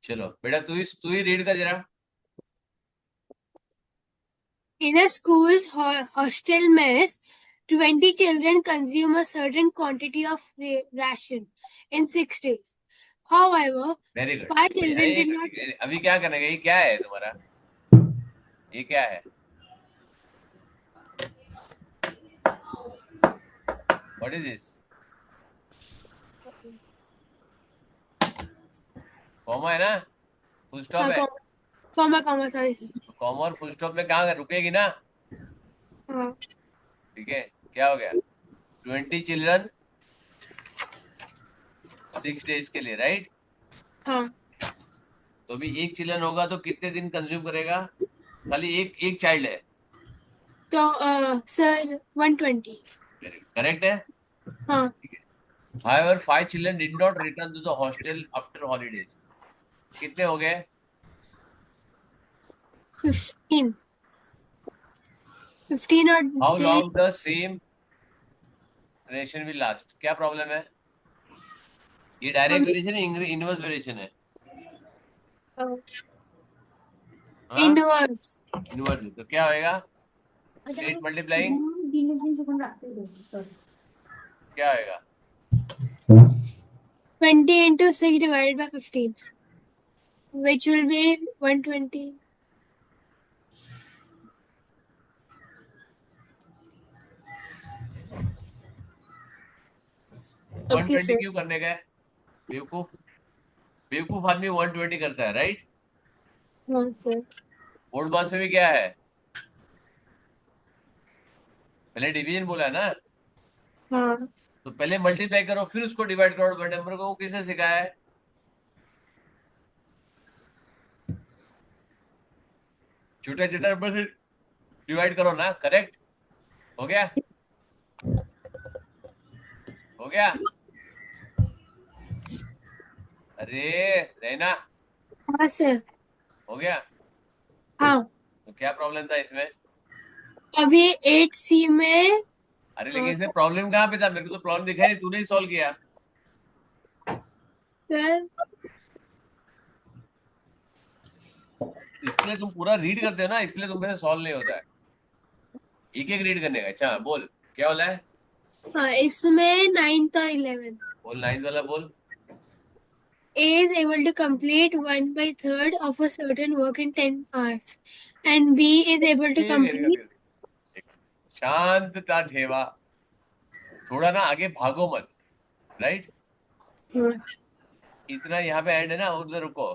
चलो बेटा, तू ही रीड कर जरा। In a school's hostel mess, 20 children consume a certain quantity of ration in 6 days. However, very good. 5 children did not. अभी क्या करने का, ये क्या है तुम्हारा? ये क्या है? What is this? कॉमा है ना? फुल स्टॉप हाँ, है? Comma sorry sir. कॉमा और फुल स्टॉप में कहाँ रुकेगी ना? हाँ। ठीक है। क्या हो गया? 20 चिल्ड्रन 6 डेज के लिए, राइट? हाँ, तो अभी एक चिल्ड्रन होगा तो कितने दिन कंज्यूम करेगा? खाली एक एक चाइल्ड है। तो सर 120। करेक्ट है। हाँ। However, 5 children did not return to the hostel after holidays. कितने हो गए? 15। 15 और How long the days। same ration will last? क्या प्रॉब्लम है? ये डायरेक्ट वेरिएशन है, इनवर्स वेरिएशन है? हाँ, इनवर्स। इनवर्स है तो क्या होएगा? स्ट्रेट मल्टीप्लाइंग क्या होएगा? 20 into 6 divided by 15, which will be 120. One Okay, twenty sir. क्यों करने का है? बेवकूफ। बेवकूफ आदमी 120 करता है, राइट? हाँ सर। बोर्ड पास में भी क्या है? पहले डिवीजन बोला है ना? हाँ तो पहले मल्टीप्लाई करो फिर उसको डिवाइड करो बड़े नंबर को, वो किसने सिखाया है? छोटे छोटे नंबर से डिवाइड करो ना, करेक्ट? हो गया? हो गया? अरे रहना। हाँ सर। हो गया? हाँ। तो क्या प्रॉब्लम था इसमें? अभी 8C में। अरे लेकिन हाँ, इसमें प्रॉब्लम कहाँ पे था? मेरे को तो प्रॉब्लम दिखा नहीं, तूने ही सॉल्व किया। सर। इसलिए तुम पूरा रीड करते हो ना, इसलिए तुम से सॉल्व नहीं होता है। एक एक रीड करने का। अच्छा बोल, क्या बोला है? हाँ, इसमें 9th और 11th। बोल, नाइन्थ वाला बोल। A is able to complete 1/3 of a certain work in 10 hours, and B is able to ठीक है, ठीक है, complete. ठीक है। शांतता ठेवा। थोड़ा ना आगे भागो मत, राइट? हाँ। इतना यहाँ पे एंड है ना, उधर रुको।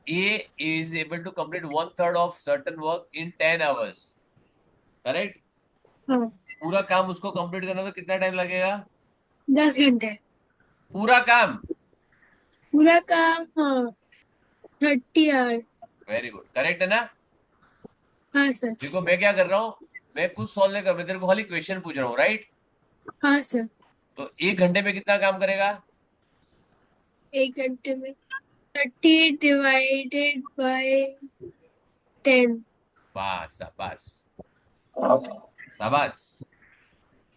A is able to complete 1/3 of certain work in 10 hours, correct? हाँ, पूरा काम उसको कंप्लीट करना तो कितना टाइम लगेगा? 10 घंटे। पूरा काम? पूरा काम, हाँ, 30 hours। वेरी गुड, करेक्ट है ना? हाँ सर। देखो मैं क्या कर रहा हूँ, मैं कुछ सॉल्व नहीं कर, मैं तेरे को खाली क्वेश्चन पूछ रहा हूँ, राइट? हाँ सर। तो 1 घंटे में कितना काम करेगा? 1 घंटे में 30 divided by 10। बस शाबाश। शाबाश।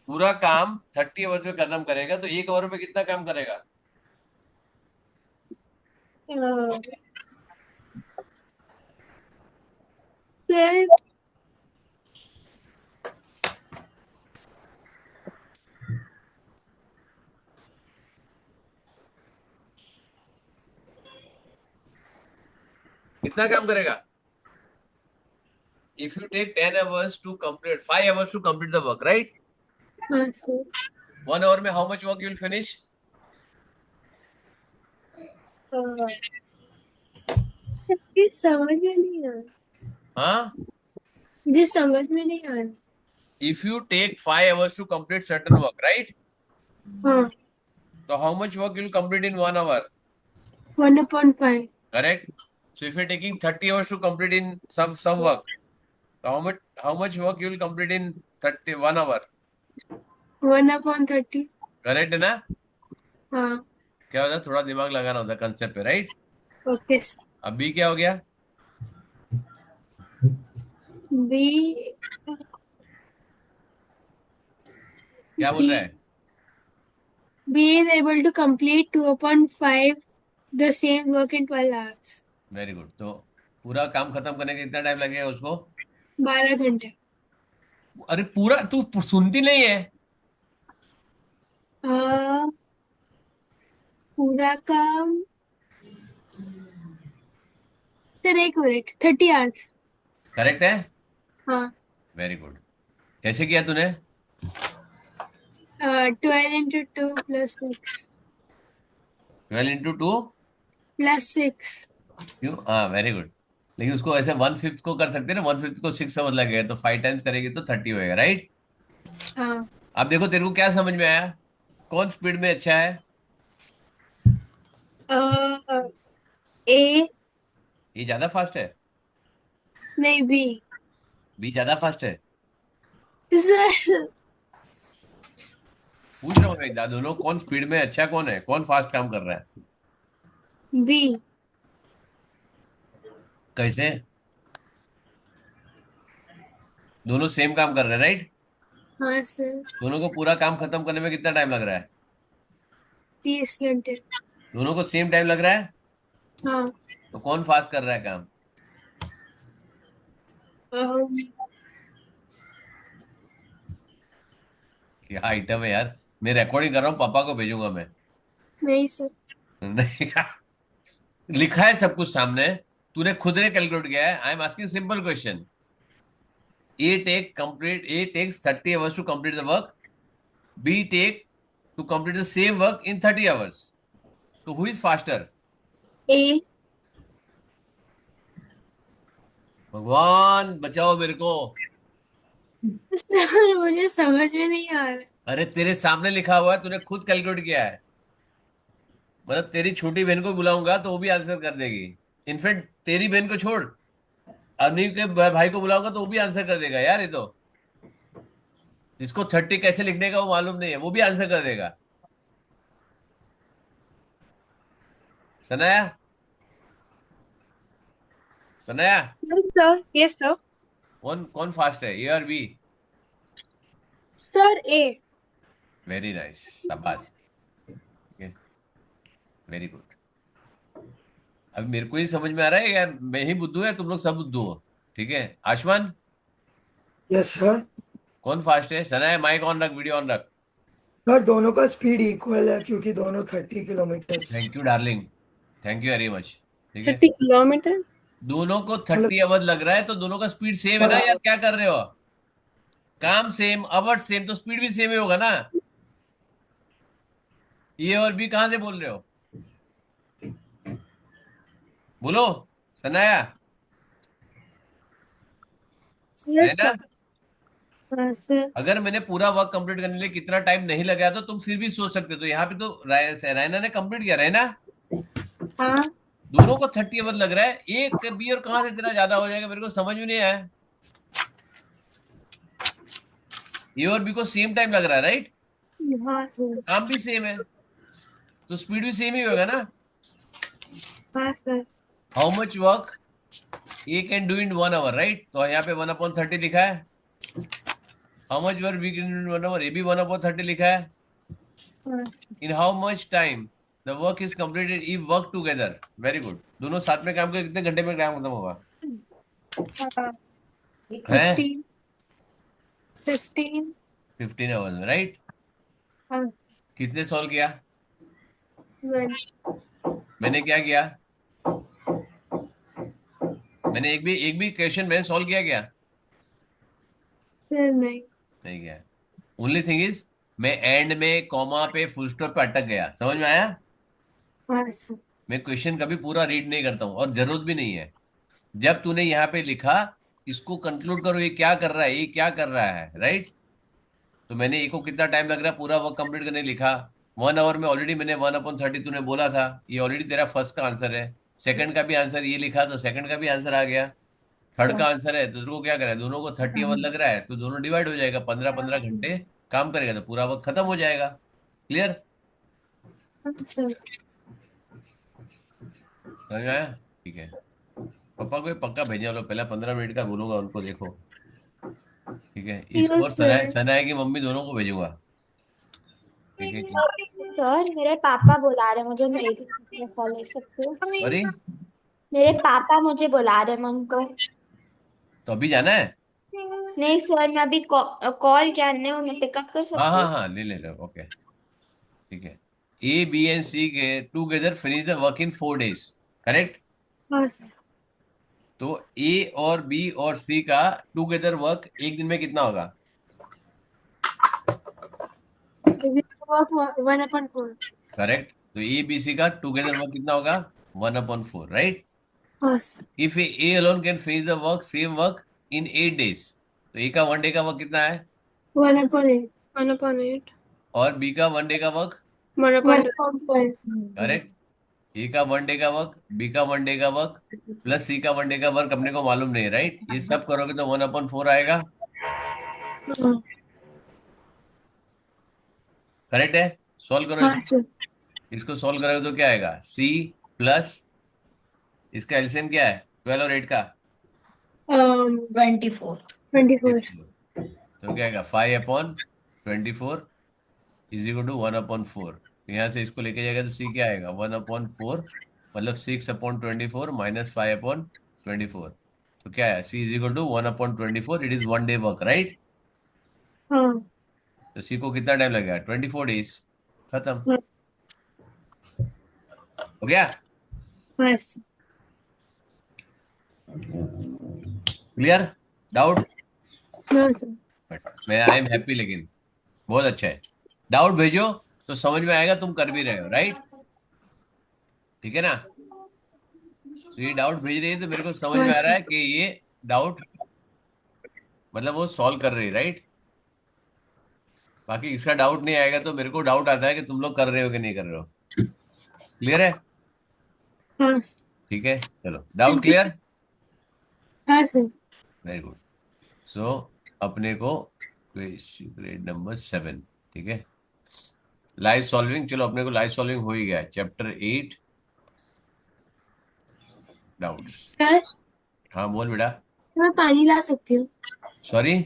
पूरा काम 30 आवर्स में खत्म करेगा तो 1 आवर में कितना काम करेगा? हाँ, सर। कितना काम करेगा? If you take 10 hours to complete 5 hours to complete the work, right? हाँ सर। 1 आवर में how much work you will finish? हाँ, ये समझ में नहीं आ रहा। हाँ। मुझे समझ में नहीं आ रहा। If you take 5 hours to complete certain work, right? हाँ। तो how much work you will complete in 1 hour? 1/5। Correct. So if you're taking 30 hours to complete in some work, so how much work you will complete in 31 hour? 1/30। Correct है ना? हाँ। क्या होता है, थोड़ा दिमाग लगाना होता है कंसेप्ट पे, राइट? ओके। अब बी क्या हो गया? बी। क्या बोल रहा बी है? B is able to complete 2/5 the same work in 12 hours. Very good. तो पूरा काम खत्म करने के कितना टाइम लगेगा उसको? 12 घंटे। अरे पूरा तू सुनती नहीं है? अ, पूरा काम सर 1 मिनट 30 आवर्स। करेक्ट है। हाँ। Very good. कैसे किया तूने? 12 into 2 plus 6 12 into 2? plus 6। क्यों? हाँ, वेरी गुड। लेकिन उसको ऐसे 1/5 को कर सकते हैं ना, 1/5 को 6 समझ लगेगा, तो 5 टाइम्स करेगी तो 30 होएगा, राइट? हाँ। अब देखो तेरे को क्या समझ में आया? कौन स्पीड में अच्छा है? ए। ये ज्यादा फास्ट है? नहीं, बी। बी ज्यादा फास्ट है? सर पूछ रहा हूँ मैं, दोनों कौन स्पीड में अच्छा, कौन है, कौन फास्ट काम कर रहा है? बी। कैसे? दोनों सेम काम कर रहे हैं, राइट? हाँ सर। दोनों को पूरा काम खत्म करने में कितना टाइम लग रहा है? 30 घंटे। दोनों को सेम टाइम लग रहा है? हाँ। तो कौन फास्ट कर रहा है काम? अम, क्या आइटम है यार! मैं रिकॉर्डिंग कर रहा हूँ, पापा को भेजूंगा मैं। नहीं सर। नहीं, लिखा है सब कुछ सामने। तूने खुद ने कैलकुलेट किया है। I am asking simple question. A takes 30 hours to complete the work. B take to complete the same work in 30 hours। तो हु इज फास्टर? ए। भगवान बचाओ मेरे को। सर मुझे समझ में नहीं आ रहा। अरे तेरे सामने लिखा हुआ है, तूने खुद कैलकुलेट किया है। मतलब तेरी छोटी बहन को बुलाऊंगा तो वो भी आंसर कर देगी। इनफैक्ट तेरी बहन को छोड़, अवनी के भाई को बुलाऊंगा तो वो भी आंसर कर देगा यार। ये तो जिसको 30 कैसे लिखने का वो मालूम नहीं है, वो भी आंसर कर देगा। Sanaya, Sanaya, Yes, sir. Yes, sir. कौन कौन फास्ट है, ए और B? Sir A. Very nice, शाबाश। Very good. अब मेरे को ही समझ में आ रहा है यार, मैं ही बुद्धू है, तुम लोग सब बुद्धू हो। ठीक है आशमान, यस सर। कौन फास्ट है? सनाया माइक ऑन रख, वीडियो ऑन रख। सर दोनों का स्पीड इक्वल है क्योंकि दोनों 30 kilometre. Thank you darling, thank you very much. ठीक है, 30 kilometer. दोनों को मतलब 30 आवर लग रहा है तो दोनों का स्पीड सेम है ना यार, बराबर। क्या कर रहे हो? काम सेम, आवर सेम, तो स्पीड भी सेम ही होगा ना। ए और बी कहां से बोल रहे हो? बोलो सनाया। है Yes, ना? sir. हाँ सर। अगर मैंने पूरा वर्क कंप्लीट करने के लिए कितना टाइम नहीं लगाया तो तुम फिर भी सोच सकते हो। तो यहाँ पे तो रैना ने कंप्लीट किया, रैना। हाँ दोनों को 30 आवर लग रहा है, एक बी और कहां से इतना ज्यादा हो जाएगा, मेरे को समझ में नहीं आया। ए और बी को सेम टाइम लग रहा है, राइट? हाँ सर। काम भी सेम है, तो स्पीड भी सेम ही होगा ना। हाँ sir. How much work A can do in 1 hour, right? तो यहाँ पे 1/30 लिखा है। How much work we can do in 1 hour, ये भी 1/30 लिखा है। हाँ in how much time the work is completed if work together. Very good. दोनों साथ में काम करके कितने घंटे में काम खत्म होगा? सर। है 15। 15। 15 hours में, राइट? हाँ। किसने सॉल्व किया? वन। मैंने क्या किया? मैंने एक भी क्वेश्चन मैंने सॉल्व किया क्या? सर नहीं। नहीं किया। ओनली थिंग इज मैं एंड में कॉमा पे फुल स्टॉप पे अटक गया, समझ में आया? हाँ सर। मैं क्वेश्चन कभी पूरा रीड नहीं करता हूँ और जरूरत भी नहीं है। जब तूने यहाँ पे लिखा इसको कंक्लूड करो, ये क्या कर रहा है, ये क्या कर रहा है, राइट? तो मैंने एक को कितना टाइम लग रहा है पूरा वर्क कंप्लीट करने लिखा। 1 hour में ऑलरेडी मैंने 1/30 तूने बोला था, ये ऑलरेडी तेरा फर्स्ट का आंसर है। सेकंड का भी आंसर ये लिखा तो सेकंड का भी आंसर आ गया। थर्ड का आंसर है, तो उसको क्या करें, दोनों को 30 आवर लग रहा है तो दोनों डिवाइड हो जाएगा, 15-15 घंटे काम करेगा तो पूरा वर्क खत्म हो जाएगा। क्लियर? हाँ सर। समझ में आया? ठीक है। पापा को ये पक्का भेजने वालों, पहले 15 मिनट का बोलूंगा उनको, देखो। ठीक है, इसको और यस सर। सनाया की मम्मी दोनों को भेजूंगा। ठीक है कि सर मेरे पापा बुला रहे हैं मुझे, मेरी कॉल ले सकते हो? सॉरी, मेरे पापा मुझे बुला रहे हैं, मैं उनको। तो अभी जाना है? नहीं सर, मैं अभी कॉल करने हूँ, मैं पिकअप कर हाँ सकती हाँ हूँ? हाँ, ले ले लो, ओके, ठीक है। ए बी एंड सी के together finish the work in 4 days, correct? हाँ सर। तो ए और बी और सी का टूगेदर वर्क एक दिन में कितना होगा? वर्क 1/4। करेक्ट। तो ए बी सी का टुगेदर वर्क कितना होगा? 1/4, राइट? हाँ sir. If A alone can finish the work same work in 8 days, तो ए का 1 day का वर्क कितना है? 1/8। 1/8। और बी का 1 day का वर्क? 1/5। करेक्ट। ए का 1 day का वर्क, बी का 1 day का वर्क, प्लस सी का 1 day का वर्क अपने को मालूम नहीं है, राइट? ये सब करोगे तो 1/4 आएगा, हाँ। करेक्ट है? सॉल्व करो हाँ इसको। सर। इसको सॉल्व करोगे तो क्या आएगा? सी प्लस इसका एलसीएम क्या है 12 और 8 का? 24। 24। तो क्या आएगा? 5/24 इज इक्वल टू 1/4। तो यहाँ से इसको लेके जाएगा तो सी क्या आएगा? 1/4, मतलब 6/24 माइनस 5/24। तो क्या है? C is equal to 1/24, it is 1 day work, right? हाँ। तो सी को कितना टाइम लगेगा? 24 days। खत्म हाँ। हो गया? हाँ सर। क्लियर? डाउट? हाँ सर। मैं आई एम हैप्पी, लेकिन बहुत अच्छा है। डाउट भेजो तो समझ में आएगा तुम कर भी रहे हो, राइट? ठीक है ना? तो ये डाउट भेज रही है तो मेरे को समझ हाँ में आ रहा सर। है कि ये डाउट मतलब वो सॉल्व कर रही है, राइट? बाकी इसका डाउट नहीं आएगा तो मेरे को डाउट आता है कि तुम लोग कर रहे हो कि नहीं कर रहे हो। क्लियर है? हाँ सर। ठीक है, चलो, डाउट क्लियर? हाँ सर। Very good. सो अपने को ग्रेड नंबर 7, ठीक है। लाइव सॉल्विंग, चलो अपने को लाइव सॉल्विंग हो ही गया है, चैप्टर 8 डाउट्स। सर, हाँ बोल बेटा। मैं पानी ला सकती हूँ? सॉरी?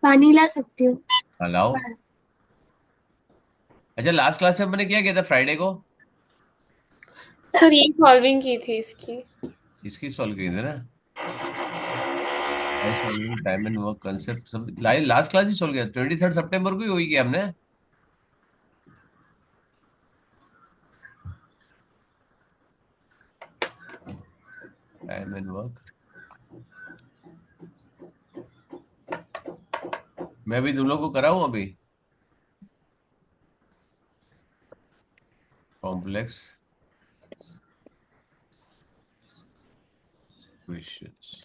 पानी ला सकती हूँ? हाँ लाओ। अच्छा, लास्ट क्लास में अपने क्या किया था फ्राइडे को? सर ये सॉल्विंग की थी इसकी। इसकी सॉल्व की थी ना? Live solving, time and work concept सब लाइव लास्ट क्लास ही सॉल्व किया, 23 सितंबर को ही हुई किया हमने। टाइम एंड वर्क मैं भी तुम लोग को कराऊं अभी? कॉम्प्लेक्स क्वेश्चंस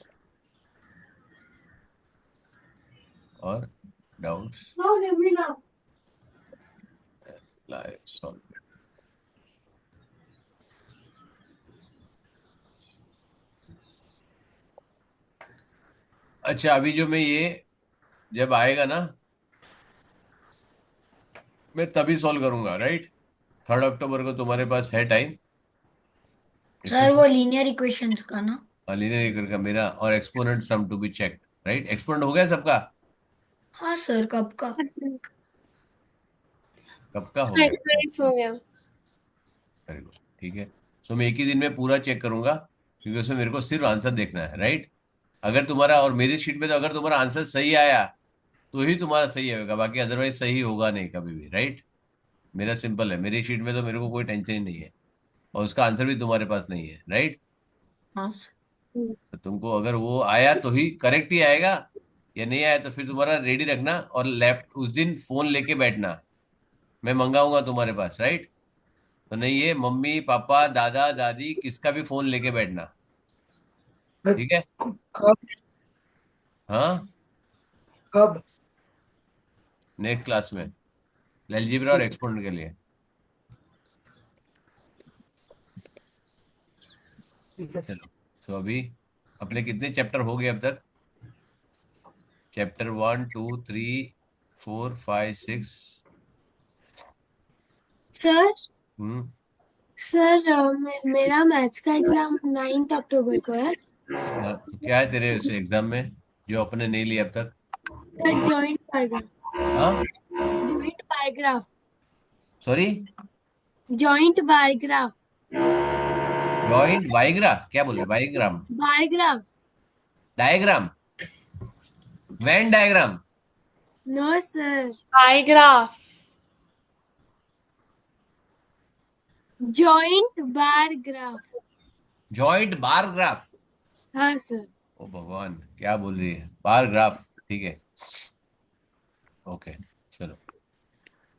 और डाउट्स, लाइव सॉल्विंग। अच्छा, अभी जो मैं ये जब आएगा ना मैं तभी सॉल्व करूंगा, राइट? 3 अक्टूबर को तुम्हारे पास है टाइम। सर वो लीनियर इक्वेशंस का ना? लीनियर इक्वेशन का मेरा, और exponent some to be check, right? Exponent हो गया सबका? हाँ सर, कब का? कब का हो गया? एक्सपीरियंस हो गया। वेरी गुड, ठीक है। सो मैं एक ही दिन में पूरा चेक करूंगा क्योंकि उसमें मेरे को सिर्फ आंसर देखना है, राइट? अगर तुम्हारा, और मेरी शीट में तो अगर तुम्हारा आंसर सही आया तो ही तुम्हारा सही होगा, बाकी अदरवाइज सही होगा नहीं कभी भी, राइट? मेरा सिंपल है, मेरी शीट में तो मेरे को कोई टेंशन ही नहीं है, और उसका आंसर भी तुम्हारे पास नहीं है, राइट? हाँ सर। तो तुमको अगर वो आया तो ही करेक्ट ही आएगा, या नहीं आया तो फिर तुम्हारा रेडी रखना, और लैप उस दिन फोन लेके बैठना, मैं मंगाऊंगा तुम्हारे पास, राइट? तो नहीं, ये मम्मी पापा दादा दादी किसका भी फोन लेके बैठना, ठीक है? कब? हाँ, कब? नेक्स्ट क्लास में अलजेब्रा और ठीक एक्सपोनेंट के लिए। ठीक है। चलो, तो अभी अपने कितने चैप्टर हो गए अब तक? चैप्टर 1 2 3 4 5 6। सर, हम्म। सर मेरा मैथ्स का एग्जाम 9th अक्टूबर को है। तो क्या है तेरे उस एग्जाम में जो अपने नहीं लिया अब तक? Sir, joint paragraph. हाँ, joint paragraph. Sorry? Joint bar graph. Joint वाइग्राफ क्या बोल रहे? वाइग्राम, bar graph. Diagram, Venn diagram. No sir. Biograph. Joint bar graph. Joint bar graph. हाँ सर। ओ भगवान, क्या बोल रही है? बार ग्राफ, ठीक है, ओके, चलो।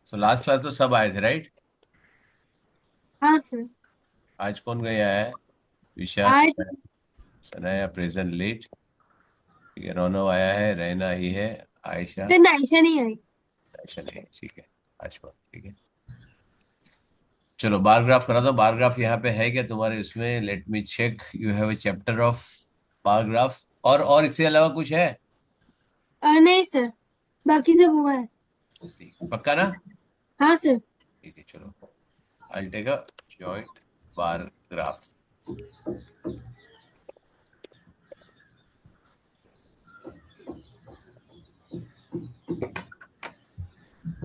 सो लास्ट क्लास तो सब आए थे, राइट? हाँ सर। आज कौन गया है? विशास, आज सनाया प्रेजेंट लेट, ठीक है, रोनो आया है, रहना ही है, आयशा, दिन आयशा नहीं आई। आयशा नहीं, ठीक है, आशफा, ठीक है। चलो बार ग्राफ करा दो। बार ग्राफ यहाँ पे है क्या तुम्हारे इसमें? Let me check, you have a chapter of bar graph. और इसके अलावा कुछ है? नहीं सर, बाकी सब हुआ है। पक्का ना? हाँ सर। ठीक है, चलो, I take a joint bar graph.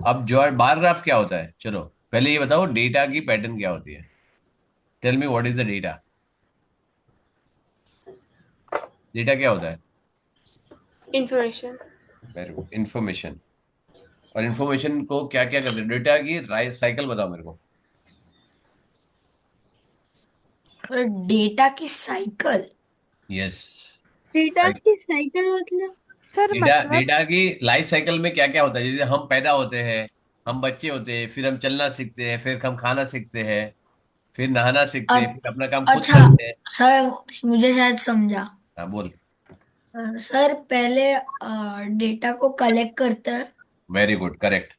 अब जॉइंट बार ग्राफ क्या होता है? चलो पहले ये बताओ, डेटा की पैटर्न क्या होती है? Tell me what is the data. Data क्या होता है? इंफॉर्मेशन। Very good, information. और इंफॉर्मेशन को क्या क्या करते हैं? डेटा की साइकिल बताओ मेरे को। डेटा की साइकिल। यस। डेटा की साइकिल मतलब? सर डेटा मतलब डेटा की लाइफ साइकिल में क्या क्या होता है? जैसे हम पैदा होते हैं, हम बच्चे होते हैं, फिर हम चलना सीखते हैं, फिर हम खाना सीखते हैं, फिर नहाना सीखते हैं, फिर अपना काम खुद अच्छा करते हैं। सर, मुझे शायद समझा। हाँ बोल। सर पहले डेटा को कलेक्ट करते हैं। Very good, correct.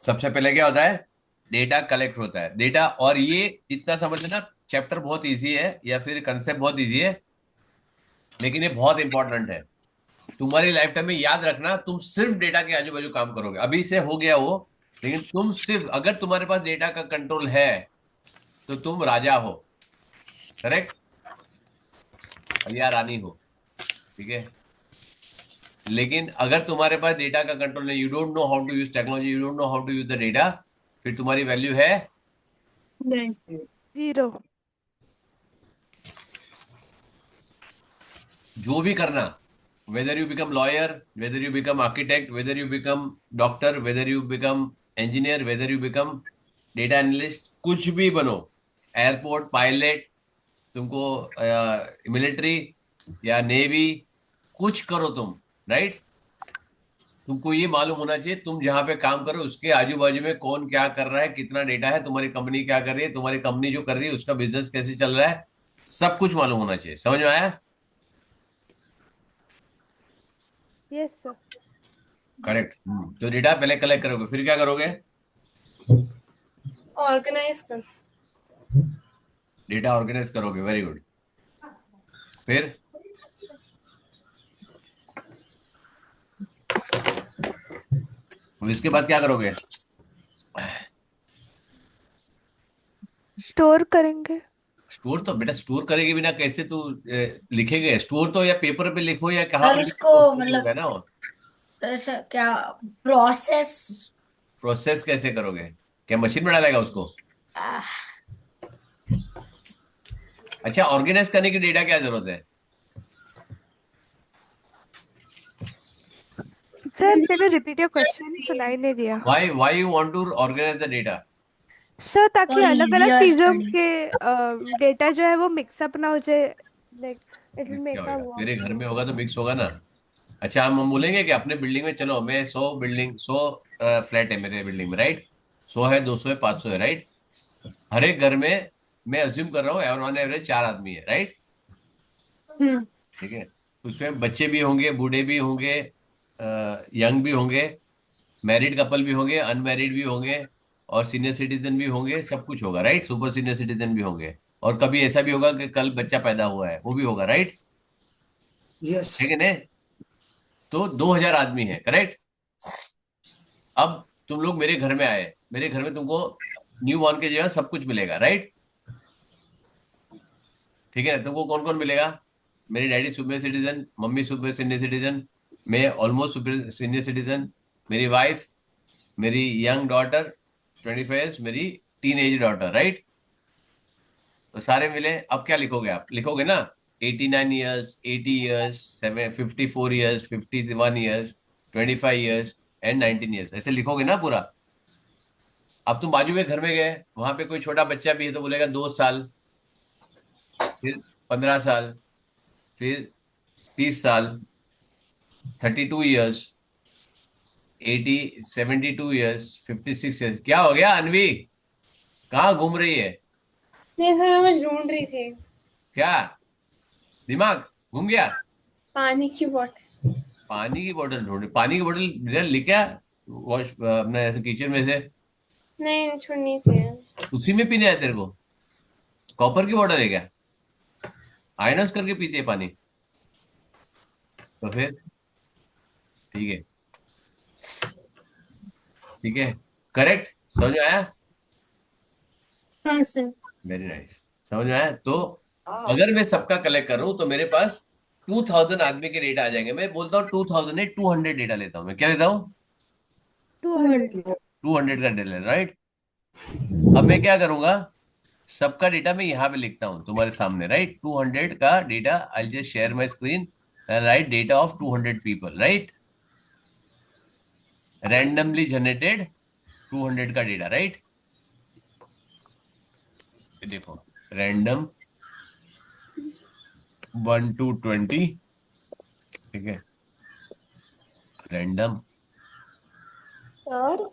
सबसे पहले क्या होता है? डेटा कलेक्ट होता है, डेटा। और ये इतना समझ लेना, चैप्टर बहुत इजी है या फिर कंसेप्ट बहुत इजी है, लेकिन ये बहुत इंपॉर्टेंट है। तुम्हारी लाइफ टाइम में याद रखना, तुम सिर्फ डेटा के आजू बाजू काम करोगे। अभी से हो गया वो, लेकिन तुम सिर्फ, अगर तुम्हारे पास डेटा का कंट्रोल है तो तुम राजा हो, करेक्ट, या रानी हो, ठीक है। लेकिन अगर तुम्हारे पास डेटा का कंट्रोल नहीं, you don't know how to use technology, you don't know how to use the data, फिर तुम्हारी वैल्यू है नहीं। 0। जो भी करना। Whether you become lawyer, whether you become architect, whether you become doctor, whether you become engineer, whether you become data analyst, कुछ भी बनो, एयरपोर्ट पायलट, तुमको मिलिट्री या नेवी, कुछ करो तुम, राइट। तुमको ये मालूम होना चाहिए तुम जहां पे काम करो उसके आजू बाजू में कौन क्या कर रहा है, कितना डेटा है, तुम्हारी कंपनी क्या कर रही है, तुम्हारी कंपनी जो कर रही है उसका बिजनेस कैसे चल रहा है, सब कुछ मालूम होना चाहिए। समझ में आया? Yes sir. करेक्ट। तो डेटा पहले कलेक्ट करोगे, फिर क्या करोगे? ऑर्गेनाइज कर। डेटा ऑर्गेनाइज करोगे, वेरी गुड। फिर इसके बाद क्या करोगे? स्टोर करेंगे। स्टोर तो बेटा, स्टोर करेगी बिना कैसे तू लिखेगे? स्टोर तो या पेपर पे लिखो या कहाँ सर पे इसको लिखो, स्टोर मतलब होगा ना। ऐसा क्या प्रोसेस? प्रोसेस कैसे करोगे? क्या मशीन बना लेगा उसको? अच्छा, ऑर्गेनाइज करने की डेटा क्या जरूरत है? Sir can you repeat your question, सुनाई नहीं दिया। Why you want to organize the data? Sir ताकि और अलग अलग इजियर चीजों स्टडी। के डेटा जो है वो मिक्सअप ना हो जाए, लाइक इट विल क्या मेक अ होगा? तेरे घर वर्क। में होगा तो मिक्स होगा ना। अच्छा, हम बोलेंगे कि अपने बिल्डिंग में, चलो मैं 100 फ्लैट है मेरे बिल्डिंग में, राइट। 100 है, 200 है, 500 है, राइट। हर एक घर में मैं अज्यूम कर रहा हूँ ऑन एवरेज 4 आदमी है, राइट। हम्म। ठीक है, उसमें बच्चे भी होंगे, बूढ़े भी होंगे, यंग भी होंगे, मैरिड कपल भी होंगे, अनमैरिड भी होंगे, और सीनियर सिटीजन भी होंगे, सब कुछ होगा, राइट। सुपर सीनियर सिटीजन भी होंगे, और कभी ऐसा भी होगा कि कल बच्चा पैदा हुआ है, वो भी होगा, राइट। यस। ठीक है ना? तो 2,000 आदमी है, करेक्ट। अब तुम लोग मेरे घर में आए, मेरे घर में तुमको न्यू बॉर्न के जगह सब कुछ मिलेगा, राइट। ठीक है, तुमको कौन कौन मिलेगा? मेरी daddy super citizen, mummy super senior citizen, मैं ऑलमोस्ट सुपर सीनियर सिटीजन, मेरी वाइफ, मेरी यंग डॉटर 25 ईयर्स, मेरी टीनेज डॉटर, राइट? तो सारे मिले। अब क्या लिखोगे? आप लिखोगे ना 89 years, 80 years, 54 years, 51 years, 25 years and 19 years, ऐसे लिखोगे ना पूरा। अब तुम बाजू में घर में गए, वहां पे कोई छोटा बच्चा भी है तो बोलेगा 2 साल, फिर 15 साल, फिर 30 साल, 32 ईयर्स, 72 ईयर्स, 56 ईयर्स। क्या हो गया अनवी? कहाँ घूम रही है? नहीं सर, मैं बस ढूंढ रही थी क्या दिमाग घूम गया? पानी की बोतल। पानी की बोतल ढूंढ रही? पानी की बोतल इधर लिखा वॉश अपने किचन में से? नहीं नहीं, छोड़नी चाहिए। उसी में पीने है तेरे को? कॉपर की बोतल है क्या? आयनस करके पीते है पानी? तो फिर ठीक है, ठीक है, करेक्ट। समझ में आया? हाँ सर। Very nice. समझ में आया? तो अगर मैं सबका कलेक्ट करूं तो मेरे पास 2000 आदमी के डेटा आ जाएंगे। मैं बोलता हूँ 2000 नहीं, 200 डेटा लेता हूँ। मैं क्या लेता हूँ? 200। 200 का डेटा, राइट? अब मैं क्या करूंगा, सबका डेटा मैं यहाँ पे लिखता हूँ तुम्हारे सामने, राइट? 200 का data, I just share my screen, right? Data of 200 people, right? Randomly generated 200 का डेटा, राइट? देखो, रैंडम 1 to 20, ठीक है, रैंडम। सर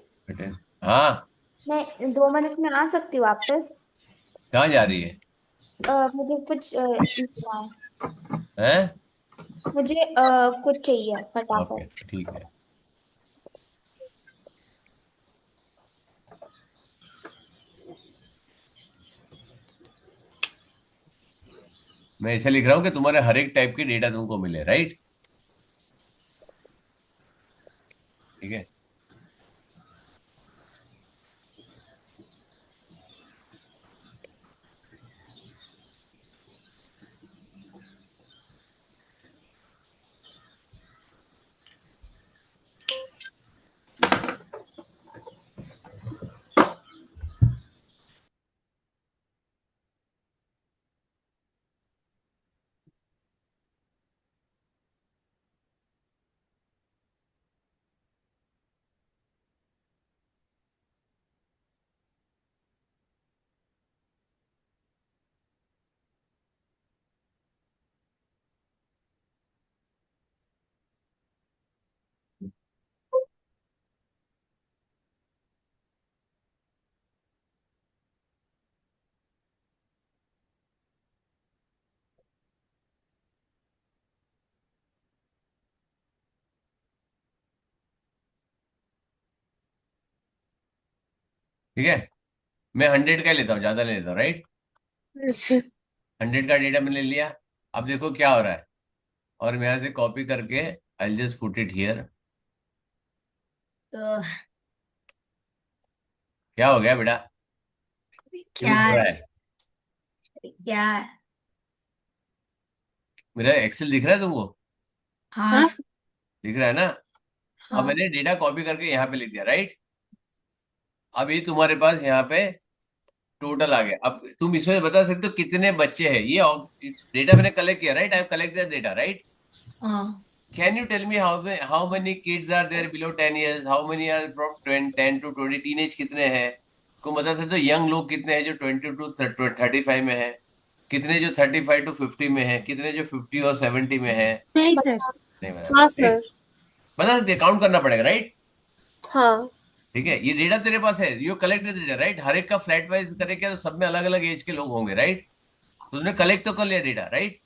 हाँ, मैं 2 मिनट में आ सकती हूँ वापस। कहाँ जा रही है? मुझे कुछ लिखना है। हैं? मुझे कुछ चाहिए ओके, फटाफट। ठीक है। मैं ऐसे लिख रहा हूँ कि तुम्हारे हर एक टाइप की डेटा तुमको मिले, राइट? ठीक है, ठीक है। मैं 100 का ही लेता हूँ, ज्यादा नहीं लेता, राइट? सर 100 का डेटा मैंने ले लिया। अब देखो क्या हो रहा है, और मैं यहाँ से कॉपी करके I just put it here. तो क्या हो गया बेटा? क्यों क्या हो है? रहा है? क्या है? मेरा एक्सेल दिख रहा है तुमको? हाँ हाँ दिख रहा है ना? अब हाँ। मैंने डेटा कॉपी करके यहाँ पे लिख दिया, राइट? अब ये तुम्हारे पास यहाँ पे टोटल आ गया। अब तुम इसमें बता सकते हो कितने बच्चे हैं। ये डेटा मैंने कलेक्ट किया, right? I have collected data, right? हाँ। Can you tell me how many kids are there below 10 years, how many are from 10 to 20? Teenage कितने हैं? को बता सकते हो यंग लोग कितने हैं जो 20 to 35 में है? कितने जो 35 to 50 में है? कितने जो 50 और 70 में है? नहीं सर। नहीं बता हाँ सकते, सर। राइट? बता सकते, काउंट करना पड़ेगा, राइट? हाँ। ठीक है, ये डेटा तेरे पास है, यू कलेक्टेड डेटा, राइट? हर एक का फ्लैट वाइज करेंगे तो सब में अलग अलग एज के लोग होंगे, राइट? तो तुमने कलेक्ट तो कर लिया डेटा, राइट?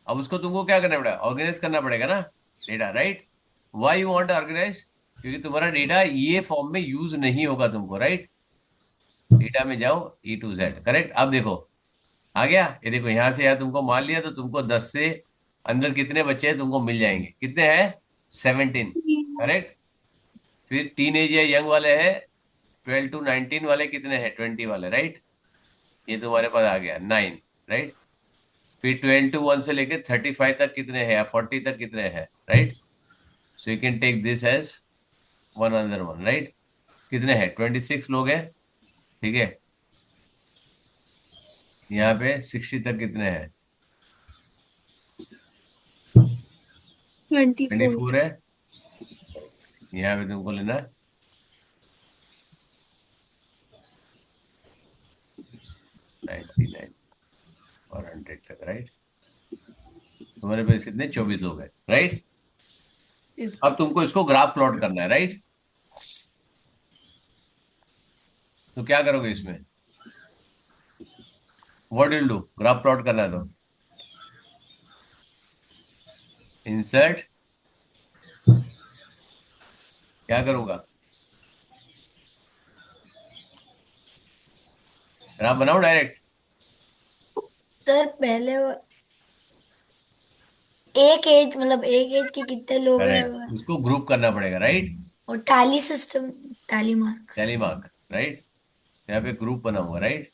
अब उसको तुमको क्या करना पड़ेगा? ऑर्गेनाइज करना पड़ेगा ना data, right? Why you want organize? क्योंकि तुम्हारा डेटा ये फॉर्म में यूज नहीं होगा तुमको, राइट? डेटा में जाओ, E to Z, करेक्ट? अब देखो आ गया। ये देखो यहाँ से यार तुमको मान लिया तो तुमको 10 से अंदर कितने बच्चे हैं तुमको मिल जाएंगे। कितने हैं? 17, करेक्ट? फिर टीन एज या यंग वाले हैं 12 to 19 वाले कितने हैं? 20 वाले, राइट? ये तुम्हारे पास आ गया 9, राइट? फिर 21 से लेके 35 तक कितने हैं या 40 तक कितने हैं, right? So you can take this as one another one, right? कितने हैं? 26 लोग हैं, ठीक है, यहाँ पे 60 तक कितने हैं? 24. 24 है। यहाँ पे तुमको लेना 99 और 100 तक, राइट। तुम्हारे पास कितने? 24 लोग हैं, राइट। अब तुमको इसको ग्राफ प्लॉट करना है, राइट। तो क्या करोगे इसमें? What will do? Graph plot करना है तो इंसर्ट, क्या करूंगा? ग्राफ बनाओ डायरेक्ट। सर पहले एक एज मतलब एक एज के कितने लोग हैं करेक्ट, उसको ग्रुप करना पड़ेगा, राइट। और tally system, tally marks. Tally mark, right. यहाँ पे ग्रुप बना हुआ, राइट।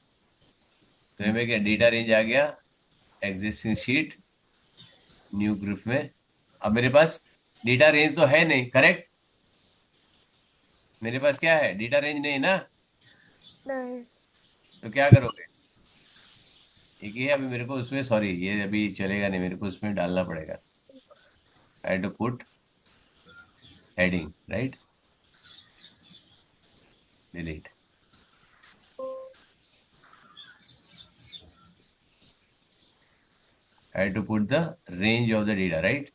तो हमें क्या डेटा रेंज आ गया, एग्जिस्टिंग शीट, न्यू ग्रुप में। अब मेरे पास डेटा रेंज तो है नहीं, करेक्ट। मेरे पास क्या है? डेटा रेंज नहीं ना। नहीं, तो क्या करोगे? एक ही है अभी मेरे को उसमें, सॉरी ये अभी चलेगा नहीं, मेरे को उसमें डालना पड़ेगा। I to put heading, right, delete. I to put the range of the data, right.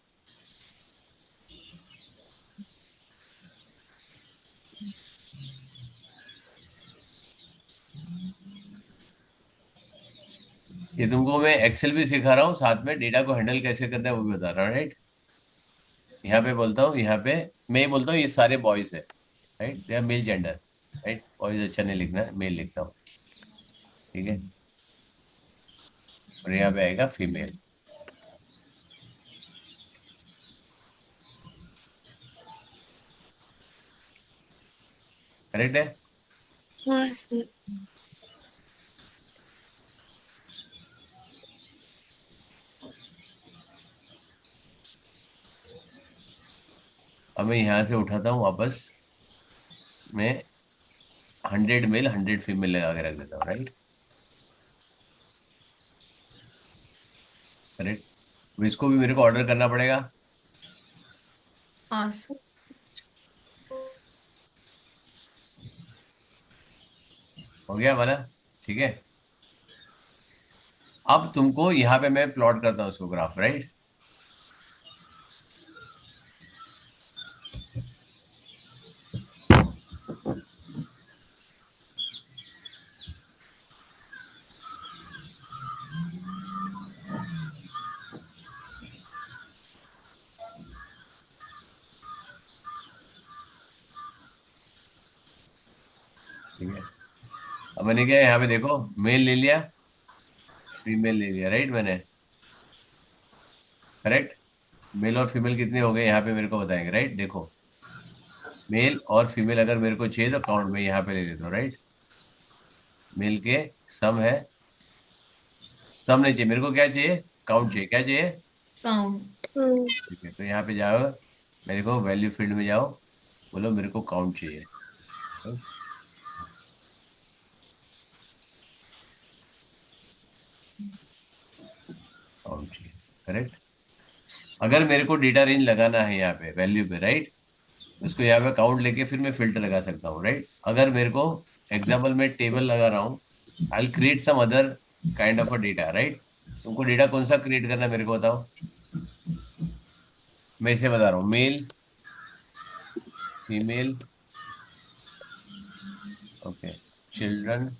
ये तुमको मैं एक्सेल भी सिखा रहा हूँ, साथ में डेटा को हैंडल कैसे करना है वो भी बता रहा हूँ, राइट। यहाँ पे बोलता हूँ, यहाँ पे मैं ये बोलता हूँ ये सारे बॉयज है, right, they are male gender, right. Boys अच्छा नहीं लिखना है, मेल लिखता हूँ, ठीक है। और यहाँ पे आएगा फीमेल। करेक्ट है। हाँ सर. अब मैं यहाँ से उठाता हूँ वापस, मैं 100 मेल 100 फीमेल लगा के रख देता हूँ, राइट। करेक्ट। अब इसको भी मेरे को ऑर्डर करना पड़ेगा। हाँ सर। हो गया हमारा, ठीक है। अब तुमको यहाँ पे मैं प्लॉट करता हूँ उसको ग्राफ, राइट। ठीक है, अब मैंने क्या यहाँ पे देखो, मेल ले लिया, फीमेल ले लिया, राइट मैंने। करेक्ट। मेल और फीमेल कितने हो गए यहाँ पे मेरे को बताएंगे, राइट। देखो, मेल और फीमेल अगर मेरे को चाहिए तो काउंट में यहाँ पे ले लेता हूँ, राइट। मेल के सम है, सम नहीं चाहिए मेरे को, क्या चाहिए? काउंट चाहिए। क्या चाहिए? काउंट। ठीक है, तो यहाँ पे जाओ, मेरे को वैल्यू फील्ड में जाओ, बोलो मेरे को काउंट चाहिए, काउंट चाहिए, करेक्ट। अगर मेरे को डेटा रेंज लगाना है यहाँ पे वैल्यू पे, राइट, उसको यहाँ पे काउंट लेके फिर मैं फिल्टर लगा सकता हूँ, राइट। अगर मेरे को एग्जाम्पल में टेबल लगा रहा हूँ, I will create some other kind of a data, right. तुमको डेटा कौन सा क्रिएट करना है मेरे को बताओ। मैं इसे बता रहा हूँ, मेल, फीमेल, ओके, चिल्ड्रन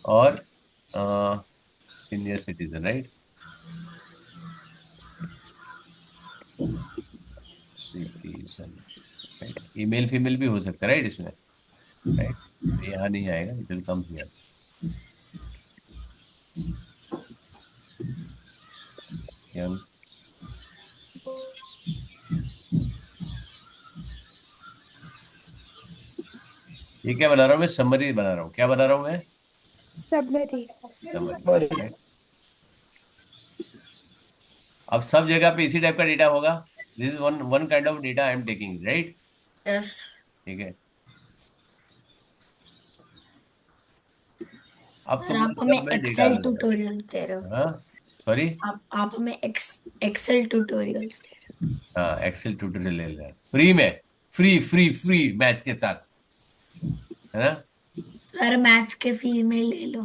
और senior citizen, right. Citizen, right. Email female भी हो सकता है, राइट, इसमें, राइट। यहाँ नहीं आएगा, it will come here. Young, ये क्या बना रहा हूँ मैं? समरी बना रहा हूँ। क्या बना रहा हूँ मैं? सबमरी. Summary, sorry. राइट। अब सब जगह पे इसी टाइप का डेटा होगा। This is one one kind of data I am taking, right. Yes. ठीक है, अब सर तुम आप हमें सब में डेटा एक्सेल दो। ट्यूटोरियल दे रहे हो। हाँ सॉरी। आप हमें एक्सेल ट्यूटोरियल्स दे रहे हाँ एक्सेल ट्यूटोरियल ले लेना फ्री में, फ्री फ्री फ्री मैथ के साथ, है ना। हो। सर मैथ्स के फी में ले लो,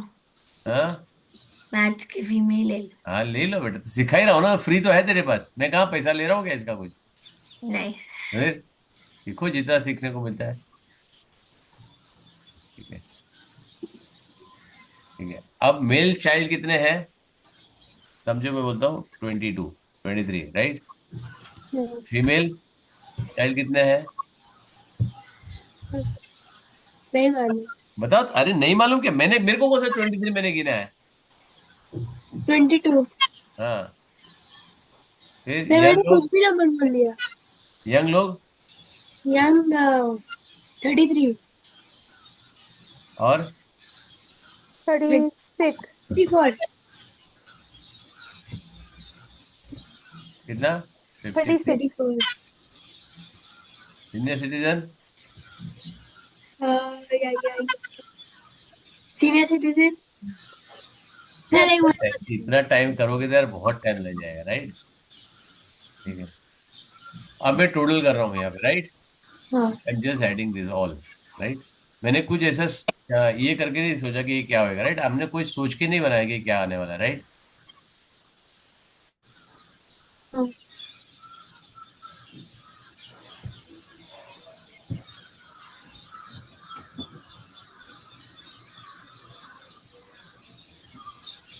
हाँ मैथ्स के फी में ले लो। हाँ ले लो बेटा, तो सिखा ही रहा हूँ ना, फ्री तो है तेरे पास, मैं कहाँ पैसा ले रहा हूँ क्या इसका कुछ। नहीं अरे सीखो जितना सीखने को मिलता है। ठीक है ठीक है। अब मेल चाइल्ड कितने हैं समझो, मैं बोलता हूँ 22 23, राइट। फीमेल चाइल्ड कितने हैं नहीं मालूम। बताओ। अरे नहीं मालूम क्या, मैंने मेरे को कौन सा 23 मैंने गिना है। 22। हाँ फिर नहीं, यंग मैंने कुछ लोग, भी नंबर बोल दिया। यंग लोग यंग 33। और 36। 34। कितना 53। 36। 34। Senior citizen senior citizen. नहीं, इतना टाइम करोगे तो यार बहुत टाइम लग जाएगा, राइट। ठीक है अब मैं टोटल कर रहा हूँ यहाँ पे, राइट। हाँ। I am just adding this all, right. मैंने कुछ ऐसा ये करके नहीं सोचा कि ये क्या होएगा, राइट। हमने कोई सोच के नहीं बनाया कि क्या आने वाला, राइट। हाँ।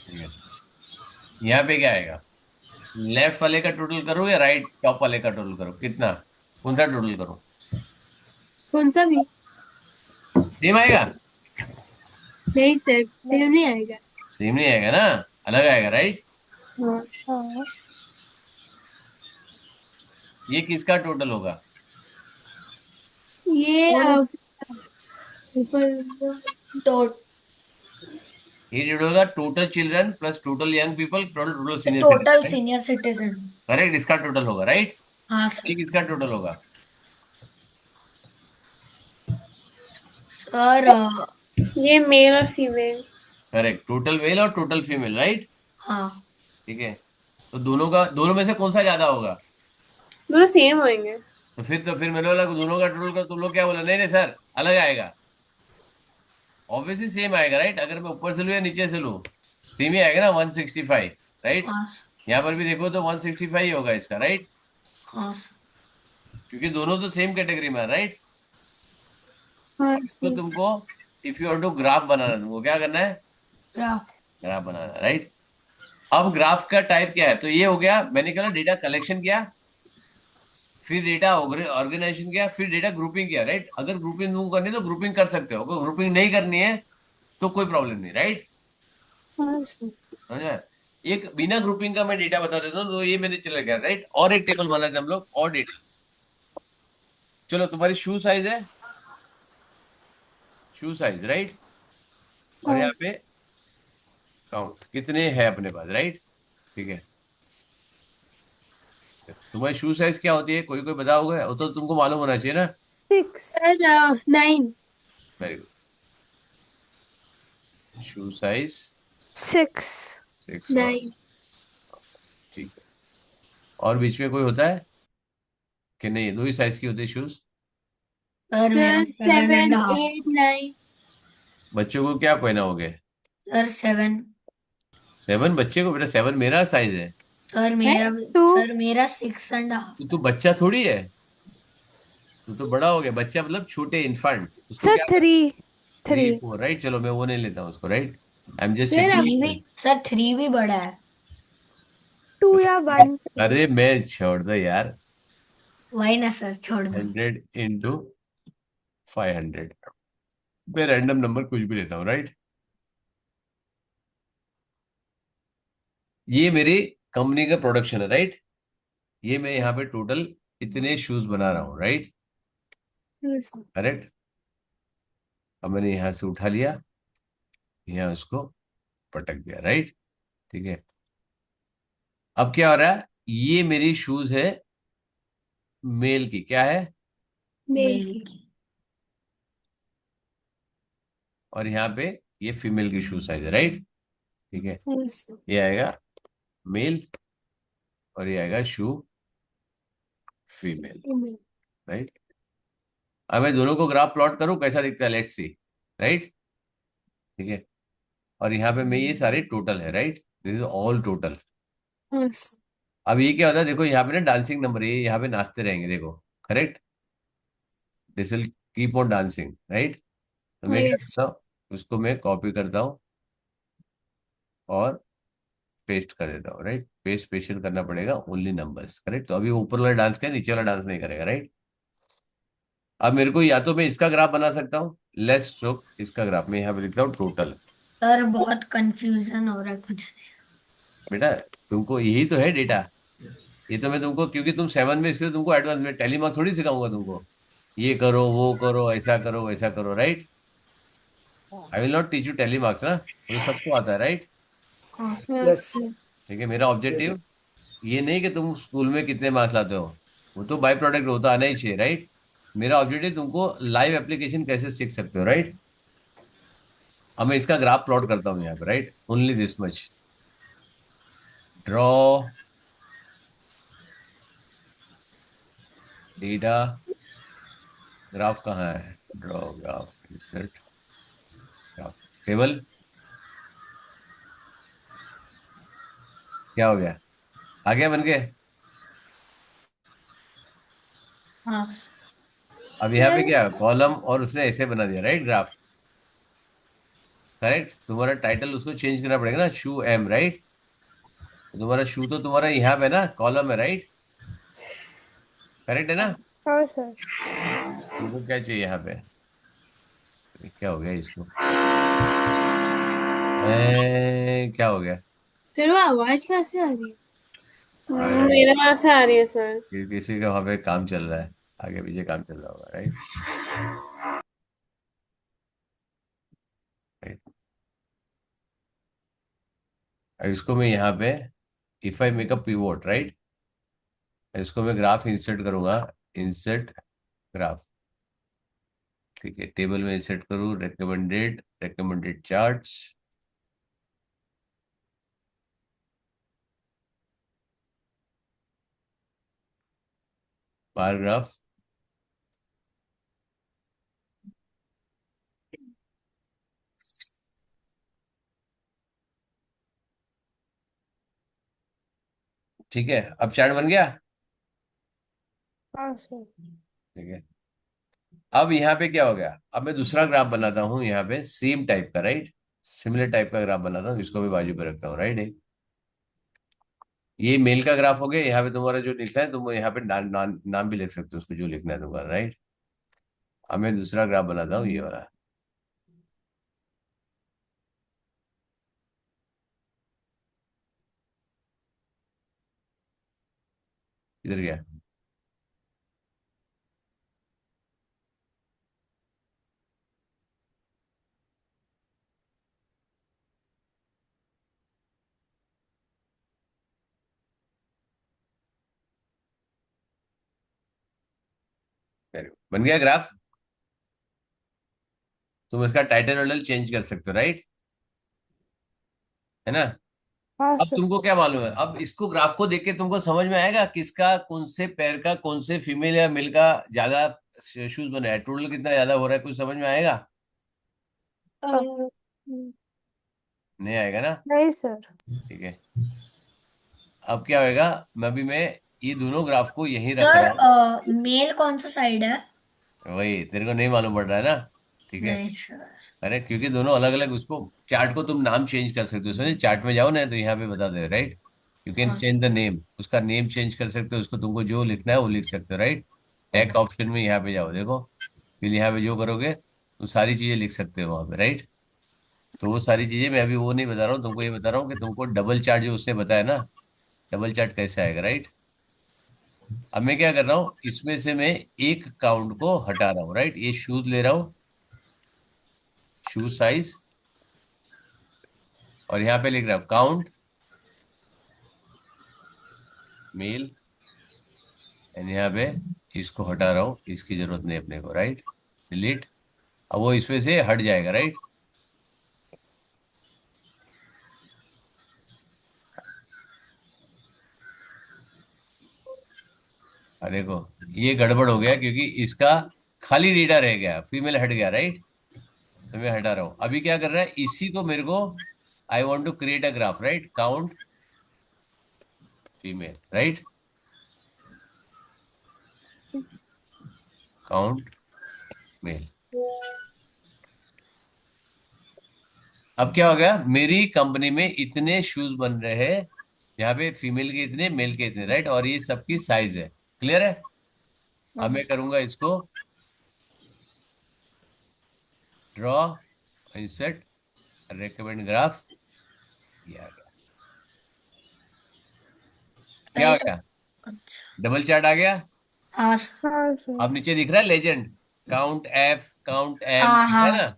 ठीक है यहाँ पे क्या आएगा, लेफ्ट वाले का टोटल करो या राइट टॉप वाले का टोटल करो, कितना कौन सा टोटल करो, कौन सा भी? सेम आएगा। नहीं सर, सेम नहीं आएगा। सेम नहीं आएगा ना, अलग आएगा, राइट। हाँ। हाँ। ये किसका टोटल होगा, ये ऊपर। तो ये टोटल होगा total children plus total young people total total senior total citizen, senior citizen. Correct. इसका टोटल होगा, राइट। हाँ ये सर। किसका टोटल होगा, सर ये मेल और फीमेल। करेक्ट। टोटल मेल और टोटल फीमेल, राइट। हाँ ठीक है तो दोनों का, दोनों में से कौन सा ज्यादा होगा, दोनों सेम होंगे। तो फिर मैंने बोला कि दोनों का टोटल कर, तुम लोग क्या बोला, नहीं नहीं सर अलग आएगा। ऑब्वियसली सेम आएगा, राइट। अगर मैं ऊपर से लूँ या नीचे से लूँ सेम ही आएगा ना, 165, राइट। हाँ यहाँ पर भी देखो तो 165 ही होगा इसका, राइट। हाँ सर। क्योंकि दोनों तो सेम कैटेगरी में है, राइट। हाँ तो सर। तुमको if you want to graph बनाना है, तुमको क्या करना है, ग्राफ। ग्राफ बनाना है, राइट। अब ग्राफ का टाइप क्या है, तो ये हो गया, मैंने कहा डेटा कलेक्शन किया, फिर डेटा ऑर्गेनाइजेशन किया, फिर डेटा ग्रुपिंग किया, राइट। अगर ग्रुपिंग तुमको करनी है तो ग्रुपिंग कर सकते हो, अगर ग्रुपिंग नहीं करनी है तो कोई प्रॉब्लम नहीं, राइट। हाँ सर। समझा। एक बिना ग्रुपिंग का मैं डेटा बता देता हूँ, तो ये मैंने चला गया, राइट। और एक टेबल बना थे हम लोग और डेटा। चलो तुम्हारी शू साइज है, शू साइज, राइट। और हाँ। यहाँ पे काउंट कितने हैं अपने पास, राइट। ठीक है तुम्हारी शू साइज क्या होती है, कोई कोई बता होगा, वो तो तुमको मालूम होना चाहिए ना। 6। सर 9। Very good. शू साइज 6। 6 और 9। ठीक है। और बीच में कोई होता है कि नहीं, दो ही साइज की होती है शूज। सर मेरा सर 7, 7.5। 8, 9। बच्चों को क्या पहना होगे, सर 7। 7 बच्चे को, बेटा 7 मेरा साइज है। सर है। मेरा, 2। सर मेरा 6.5। तू बच्चा थोड़ी है, तू तो बड़ा हो गया, बच्चा मतलब छोटे इन्फेंट, उसको सर क्या, 3। 3 3। 4, राइट। चलो मैं वो नहीं लेता हूँ उसको, राइट। आई एम जस्ट फिर चेकिंग। 3 भी, सर 3 भी बड़ा है। 2 या 1। अरे मैं छोड़ दो यार, वही ना सर, छोड़ दो। 100 × 500, मैं रैंडम नंबर कुछ भी लेता हूँ, राइट। ये मेरी कंपनी का प्रोडक्शन है, राइट। ये मैं यहाँ पे टोटल इतने शूज बना रहा हूँ, राइट, करेक्ट। अब मैंने यहाँ से उठा लिया, यहाँ उसको पटक दिया, राइट। ठीक है अब क्या हो रहा है, ये मेरी शूज है मेल की, क्या है, मेल मेल की। की। और यहाँ पे ये फीमेल की शू साइज है, राइट? ठीक है, Yes, sir. ये आएगा मेल और ये आएगा शू फीमेल, Female. राइट? अब मैं दोनों को ग्राफ प्लॉट करूं कैसा दिखता है, लेट्स सी, राइट? ठीक है, और यहाँ पे मैं ये सारे टोटल है, right? This is all total. Yes. अब ये क्या होता है, देखो यहाँ पे ना डांसिंग नंबर, ये यहाँ पे नाचते रहेंगे, देखो, correct? This will keep on dancing, right? तो मैं क्या Yes. करता हूँ, उसको मैं कॉपी करता हूँ और पेस्ट कर देता हूँ, राइट? पेस्ट स्पेशल करना पड़ेगा, ओनली नंबर्स, करेक्ट? तो अभी वो ऊपर वाला डांस करेगा, नीचे वाला डांस नहीं करेगा, राइट? अब मेरे को या तो मैं इसका ग्राफ बना सकता हूँ, लेट्स स्ट्रोक इसका ग्राफ मैं यहाँ पे लिखता हूँ टोटल। सर बहुत कंफ्यूजन हो रहा है कुछ। बेटा तुमको यही तो है डेटा, ये तो मैं तुमको, क्योंकि तुम 7 में, इसलिए तुमको एडवांस में टेलीमार्क थोड़ी सिखाऊंगा तुमको, ये करो वो करो ऐसा करो वैसा करो, right? I will not teach you telemarks ना, वो तो सबको आता है, राइट? यस। Yes. ठीक है, मेरा यस। ऑब्जेक्टिव ये नहीं कि तुम स्कूल में कितने मार्क्स लाते हो, वो तो बाई प्रोडक्ट होता आना ही चाहिए, राइट? मेरा ऑब्जेक्टिव तुमको लाइव एप्लीकेशन कैसे सीख सकते हो, राइट? अब मैं इसका ग्राफ प्लॉट करता हूँ यहाँ पे, right? Only this much, draw data, graph कहाँ है, draw graph, insert graph, table, क्या हो गया, आ गया बन के? हाँ अब यहाँ पे क्या कॉलम, और उसने ऐसे बना दिया, राइट? Graph, correct? तुम्हारा टाइटल उसको चेंज करना पड़ेगा ना, शू एम, राइट? तुम्हारा शू तो तुम्हारा यहाँ पे ना कॉलम है, राइट? करेक्ट है ना? हाँ सर। तुमको क्या चाहिए यहाँ पे, क्या हो गया इसको, क्या हो गया? फिर वो आवाज कहाँ से आ रही है? अरे, मेरे वहां से आ रही है सर। किसी का वहाँ पे काम चल रहा है, आगे पीछे काम चल रहा होगा, राइट? राइट, अब इसको मैं यहाँ पे, if I make a pivot, right? इसको मैं ग्राफ इंसर्ट करूंगा, इंसर्ट ग्राफ, ठीक है, टेबल में इंसर्ट करूँ, रेकमेंडेड, रेकमेंडेड चार्ट्स, बार ग्राफ, ठीक है, अब चार्ट बन गया, हाँ सर। ठीक है। अब यहाँ पे क्या हो गया, अब मैं दूसरा ग्राफ बनाता हूँ यहाँ पे सेम टाइप का, राइट? सिमिलर टाइप का ग्राफ बनाता हूँ, इसको भी बाजू पे रखता हूँ, राइट? ये मेल का ग्राफ हो गया, यहाँ पे तुम्हारा जो लिखना है तुम यहाँ पे नाम भी लिख सकते हो उसको, जो लिखना है तुम्हारा, राइट? अब मैं दूसरा ग्राफ बनाता हूँ, ये वाला, इधर गया, बन गया ग्राफ। तुम इसका टाइटल वाइटल चेंज कर सकते हो, राइट? है ना? हाँ अब सर। तुमको क्या मालूम है, अब इसको ग्राफ को देख के तुमको समझ में आएगा किसका, कौन से पैर का, कौन से फीमेल या मेल का ज्यादा शूज बना है, टोटल कितना ज्यादा हो रहा है, कुछ समझ में आएगा? Uh, नहीं आएगा ना? नहीं सर। ठीक है, अब क्या होएगा, मैं ये दोनों ग्राफ को यहीं रख रहा हूँ, सर मेल कौन सा साइड है? वही तेरे को नहीं मालूम पड़ रहा है ना? ठीक है, नहीं सर। अरे क्योंकि दोनों अलग अलग, उसको चार्ट को तुम नाम चेंज कर सकते हो, समझे? चार्ट में जाओ ना तो यहाँ पे बता दे, राइट? यू कैन हाँ चेंज द नेम, उसका नेम चेंज कर सकते हो, उसको तुमको जो लिखना है वो लिख सकते हो, राइट? टैग ऑप्शन में यहाँ पे जाओ, देखो, फिर यहाँ पे जो करोगे तो सारी चीजें लिख सकते हो वहां पे, राइट? तो वो सारी चीजें मैं अभी वो नहीं बता रहा हूँ तुमको, ये बता रहा हूँ कि तुमको डबल चार्ट जो उसने बताया ना, डबल चार्ट कैसे आएगा, राइट? अब मैं क्या कर रहा हूँ, इसमें से मैं एक काउंट को हटा रहा हूँ, राइट? ये शूज ले रहा हूँ, शूज साइज, और यहाँ पे लिख रहा हूँ काउंट मेल, एंड यहाँ पे इसको हटा रहा हूँ, इसकी जरूरत नहीं अपने को, राइट? डिलीट, अब वो इसमें से हट जाएगा, राइट? देखो ये गड़बड़ हो गया क्योंकि इसका खाली डेटा रह गया, फीमेल हट गया, राइट। तो मैं हटा रहा हूं। अभी क्या कर रहा है, इसी को मेरे को I want to create a graph, right. Count female, right. Count male. अब क्या हो गया, मेरी कंपनी में इतने शूज बन रहे हैं, यहाँ पे फीमेल के इतने, मेल के इतने, राइट। और ये सबकी साइज है, क्लियर है। अब मैं करूंगा इसको ड्रॉ, इंसर्ट, रेकमेंड ग्राफ। ये आ गया। क्या नहीं हो तो गया, अच्छा। डबल चार्ट आ गया। हाँ सर। हाँ सर। अब नीचे दिख रहा है legend, count F, count M, हाँ ठीक है हाँ। ना।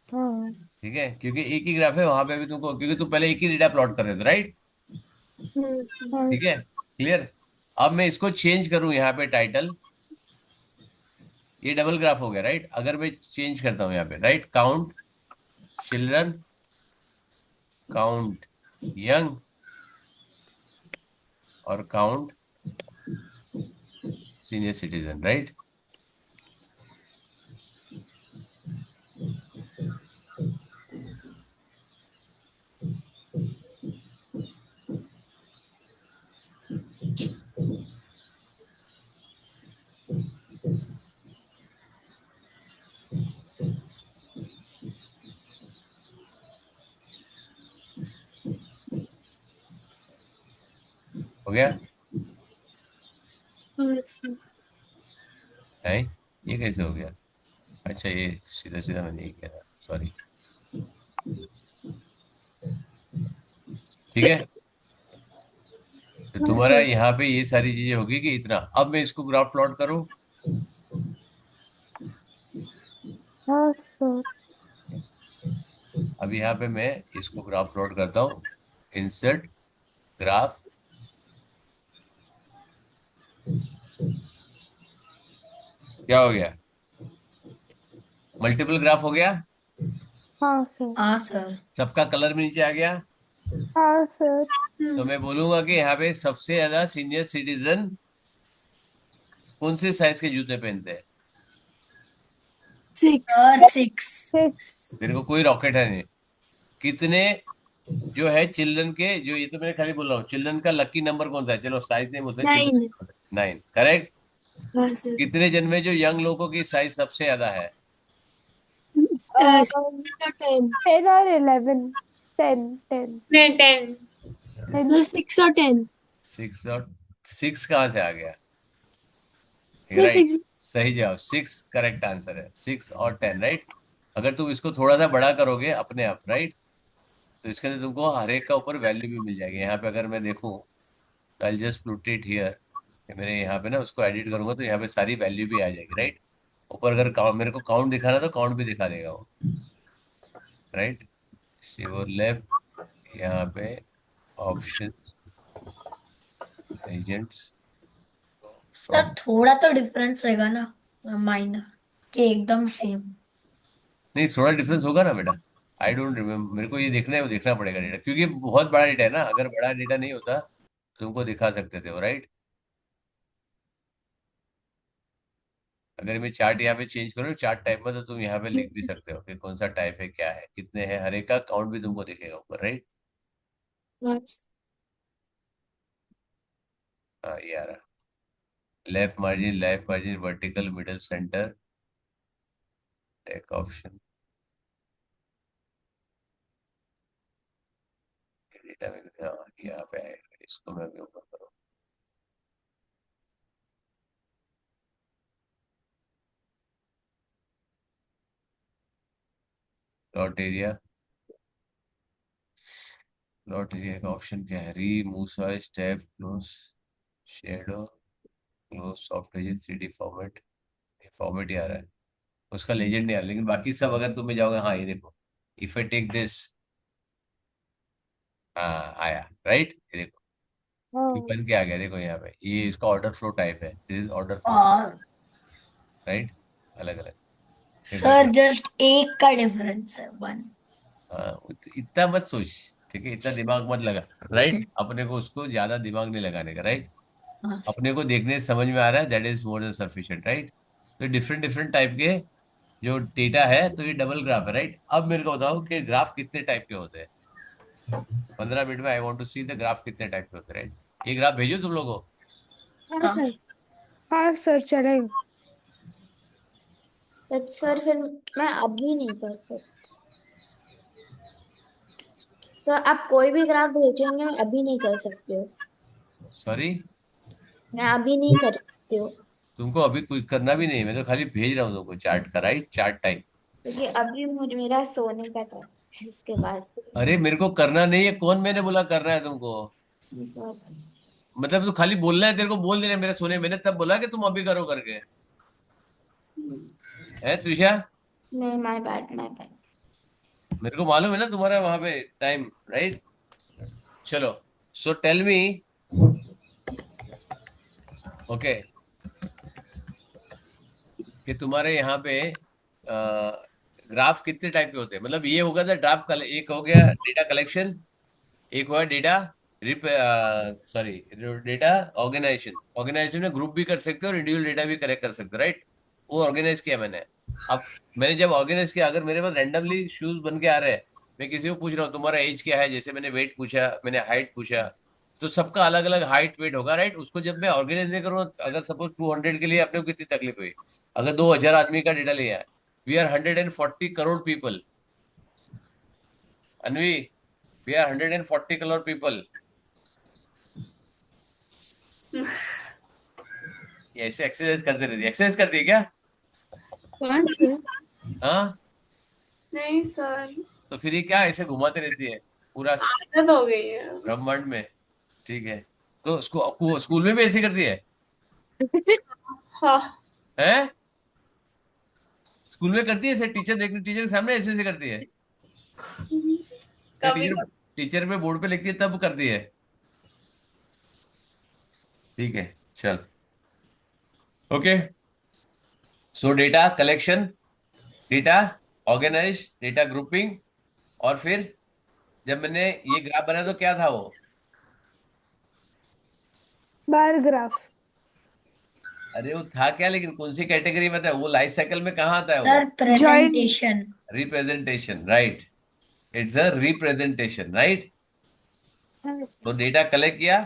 हाँ। ठीक है, क्योंकि एक ही ग्राफ है वहां पे भी तुमको, क्योंकि तुम पहले एक ही डेटा प्लॉट कर रहे थे, राइट। हाँ। ठीक है, क्लियर। अब मैं इसको चेंज करूं यहाँ पे टाइटल, ये डबल ग्राफ हो गया, राइट। अगर मैं चेंज करता हूँ यहाँ पे, right, count children, count young, और काउंट सीनियर सिटीजन, राइट। हो गया है, ये कैसे हो गया। अच्छा, ये सीधा सीधा मैंने ये किया था, सॉरी। ठीक है, तो तुम्हारा यहाँ पे ये सारी चीजें होगी कि इतना। अब मैं इसको ग्राफ प्लॉट करूं, हाँ सर। अब यहाँ पे मैं इसको ग्राफ प्लॉट करता हूँ, इंसर्ट ग्राफ। क्या हो गया, मल्टीपल ग्राफ हो गया। हाँ सर। हाँ सर। सबका कलर भी नीचे आ गया। हाँ सर। तो मैं बोलूंगा कि यहाँ पे सबसे ज्यादा सीनियर सिटीजन कौन से साइज के जूते पहनते हैं। सर 6। 6। मेरे को कोई रॉकेट है नहीं। कितने जो है चिल्ड्रन के, जो ये तो मैंने खाली बोल रहा हूँ, चिल्ड्रन का लकी नंबर कौन सा है, चलो साइज नहीं बोलते, 9. Children 9, correct. हाँ सर. कितने जन में जो यंग लोगों की साइज सबसे ज्यादा है, 10. 10 और 11। 10 10 नहीं 10। 10। 6 or 10. 6। और 6 कहाँ से आ गया, Sir, राइट। 6. सही जवाब 6 करेक्ट आंसर है, 6 और 10, राइट। अगर तुम इसको थोड़ा सा बड़ा करोगे अपने आप, राइट, तो इसके अंदर तुमको हर एक का ऊपर वैल्यू भी मिल जाएगी। यहाँ पे अगर मैं देखूँ तो I just put it here, मेरे यहाँ पे ना उसको एडिट करूंगा तो यहाँ पे सारी वैल्यू भी आ जाएगी, राइट। ऊपर अगर काउंट, मेरे को काउंट दिखाना तो काउंट भी दिखा देगा वो, राइट। शिवर लैब, यहाँ पे ऑप्शन, एजेंट्स, सर थोड़ा तो डिफरेंस रहेगा ना, माइनर कि एकदम सेम। नहीं, थोड़ा डिफरेंस होगा ना बेटा। आई डोंट रिमेम्बर, मेरे को ये देखना है, वो देखना पड़ेगा डेटा, क्योंकि बहुत बड़ा डेटा है ना। अगर बड़ा डेटा नहीं होता तो तुमको दिखा सकते थे वो, राइट। अगर मैं चार्ट यहाँ पे चेंज करूँ चार्ट टाइप में, तो तुम यहाँ पे लिख भी सकते हो कि कौन सा टाइप है, क्या है, कितने हैं, हर एक का काउंट भी तुमको दिखेगा ऊपर, राइट। हाँ, ये आ रहा, left margin, vertical, middle, center, take option, data में, हाँ यहाँ पे आएगा, इसको मैं भी ओपन करूँ। प्लॉट एरिया, प्लॉट एरिया का ऑप्शन क्या है, remove size, tab, close, shadow, close, soft edges, 3D format. Format ही आ रहा है, उसका लेजेंड नहीं आ रहा, लेकिन बाकी सब अगर तुम्हें जाओगे, हाँ ये देखो, इफ आई टेक दिस, हाँ आया, राइट। ये देखो ये हाँ बन के आ गया, देखो यहाँ पे ये इसका ऑर्डर फ्लो टाइप है, दिस इज ऑर्डर फ्लो, और राइट, अलग अलग। फिर सर देखो, जस्ट एक का डिफरेंस है 1। हाँ इतना मत सोच, ठीक है, इतना दिमाग मत लगा, राइट। अपने को उसको ज्यादा दिमाग नहीं लगाने का, राइट। हाँ अपने को देखने से समझ में आ रहा है, that is more than sufficient, right. तो डिफरेंट डिफरेंट टाइप के जो डेटा है, तो ये डबल ग्राफ है, राइट। अब मेरे को बताओ कि ग्राफ कितने टाइप के होते हैं। 15 मिनट में I want to see the graph कितने टाइप के होते हैं, राइट। ये ग्राफ भेजो तुम लोगों को। हाँ हाँ सर। हाँ सर चलेगा। तो सर फिर मैं अभी नहीं कर सकती। सर आप कोई भी ग्राफ भेजेंगे मैं अभी नहीं कर सकती हूँ। सॉरी, मैं अभी नहीं कर सकती हूँ तुमको अभी कुछ करना भी नहीं, मैं तो खाली भेज रहा हूँ तुमको चार्ट का, राइट, चार्ट टाइप। क्योंकि अभी मुझे मेरा सोने का टाइम है इसके बाद। अरे मेरे को करना नहीं है, कौन मैंने बोला करना है तुमको। सर मतलब तू खाली बोलना है, तेरे को बोल देना है मेरे सोने, मैंने तब बोला कि तुम अभी करो करके, है तुषा। नहीं, माय बैड माय बैड। मेरे को मालूम है ना तुम्हारा वहां पे टाइम, राइट। चलो, सो टेल मी, ओके, कि तुम्हारे यहाँ पे ग्राफ कितने टाइप के होते हैं। मतलब ये होगा था ड्राफ्ट, एक हो गया डेटा कलेक्शन, एक हुआ data rep sorry data organization. Organization में ग्रुप भी कर सकते हो और इंडिविजुअल डेटा भी कलेक्ट कर सकते हो, राइट। वो ऑर्गेनाइज किया मैंने। अब मैंने जब ऑर्गेनाइज किया, अगर मेरे पास रैंडमली शूज बन के आ रहे हैं, मैं किसी को पूछ रहा हूँ तुम्हारा एज क्या है, जैसे मैंने वेट पूछा, मैंने हाइट पूछा, तो सबका अलग अलग हाइट वेट होगा, राइट। उसको जब मैं ऑर्गेनाइज नहीं करूँ, अगर सपोज 200 के लिए अपने को कितनी तकलीफ हुई, अगर 2000 आदमी का डेटा लिया है, वी आर 140 करोड़ पीपल, अनवी, वी आर 140 करोड़ पीपल। ये ऐसे एक्सरसाइज करते रहती है, एक्सरसाइज करती है क्या? कौन सर? हाँ, नहीं सर, तो फिर ये क्या ऐसे घुमाते रहती है पूरा आदत हो गई है। ब्रह्मांड में, ठीक है। तो स्कूल में भी ऐसे करती है? हाँ, हैं? स्कूल में करती है ऐसे, टीचर देखने, टीचर के सामने ऐसे ऐसे करती है? या कभी टीचर टीचर पे बोर्ड पे लिखती है तब करती है? ठीक है, चल, okay. So data collection, data organize, data grouping, और फिर जब मैंने ये ग्राफ बनाया तो क्या था वो? Bar graph. अरे वो था क्या, लेकिन कौन सी कैटेगरी में था वो, लाइफ साइकिल में कहाँ आता है वो? Sir join. Presentation. Representation, right. It's a representation, right. तो डेटा कलेक्ट किया,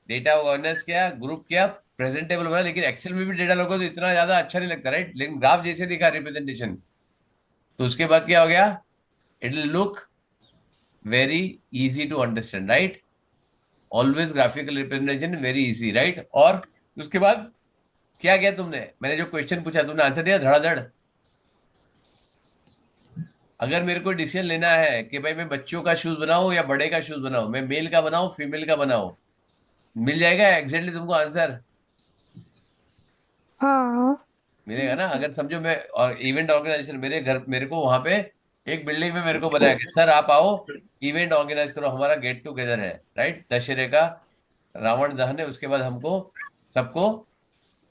डेटा ऑर्गेनाइज किया, ग्रुप किया, प्रेजेंटेबल बना। लेकिन एक्सेल में भी डेटा लोगों को तो इतना ज्यादा अच्छा नहीं लगता, राइट। लेकिन ग्राफ जैसे दिखा रिप्रेजेंटेशन, तो उसके बाद क्या हो गया, it will look very easy to understand, right. Always graphical representation very easy, right. और उसके बाद क्या किया तुमने, मैंने जो क्वेश्चन पूछा तुमने आंसर दिया धड़ाधड़। अगर मेरे को डिसीजन लेना है कि भाई मैं बच्चों का शूज बनाऊं या बड़े का शूज बनाऊं, मैं मेल का बनाऊं फीमेल का बनाऊं, मिल जाएगा एग्जैक्टली तुमको आंसर, हाँ मिलेगा ना। अगर समझो मैं, और इवेंट ऑर्गेनाइजेशन, मेरे घर, मेरे को वहां पे एक बिल्डिंग में मेरे को बनाया कि सर आप आओ इवेंट ऑर्गेनाइज करो, हमारा गेट टुगेदर है, राइट, दशहरे का, रावण दहन है, उसके बाद हमको सबको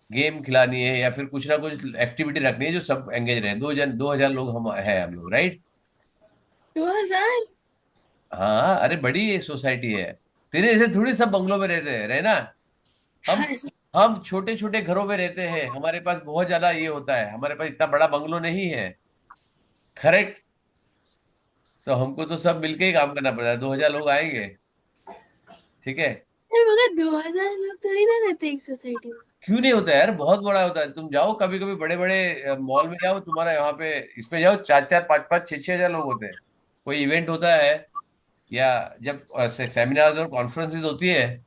गेम खिलानी है या फिर कुछ ना कुछ एक्टिविटी रखनी है जो सब एंगेज रहे, 2000 लोग हम लोग, राइट। 2000? हाँ, अरे बड़ी सोसाइटी है, तेरे जैसे थोड़ी सब बंगलों में रहते हैं, रहे ना। हम हाँ सर। हम छोटे छोटे घरों में रहते हैं, हमारे पास बहुत ज्यादा ये होता है, हमारे पास इतना बड़ा बंगलो नहीं है, करेक्ट। तो हमको तो सब मिलके ही काम करना पड़ता है, 2000 लोग आएंगे, ठीक है। सर मगर 2000 लोग थोड़ी ना रहते एक सोसाइटी में। क्यों नहीं होता है यार, बहुत बड़ा होता है। तुम जाओ कभी कभी बड़े बड़े मॉल में जाओ, तुम्हारा यहाँ पे इसमें जाओ, 4 4 5 5 6 6 हजार लोग होते हैं। कोई इवेंट होता है या जब सेमिनार और कॉन्फ्रेंसेस होती है,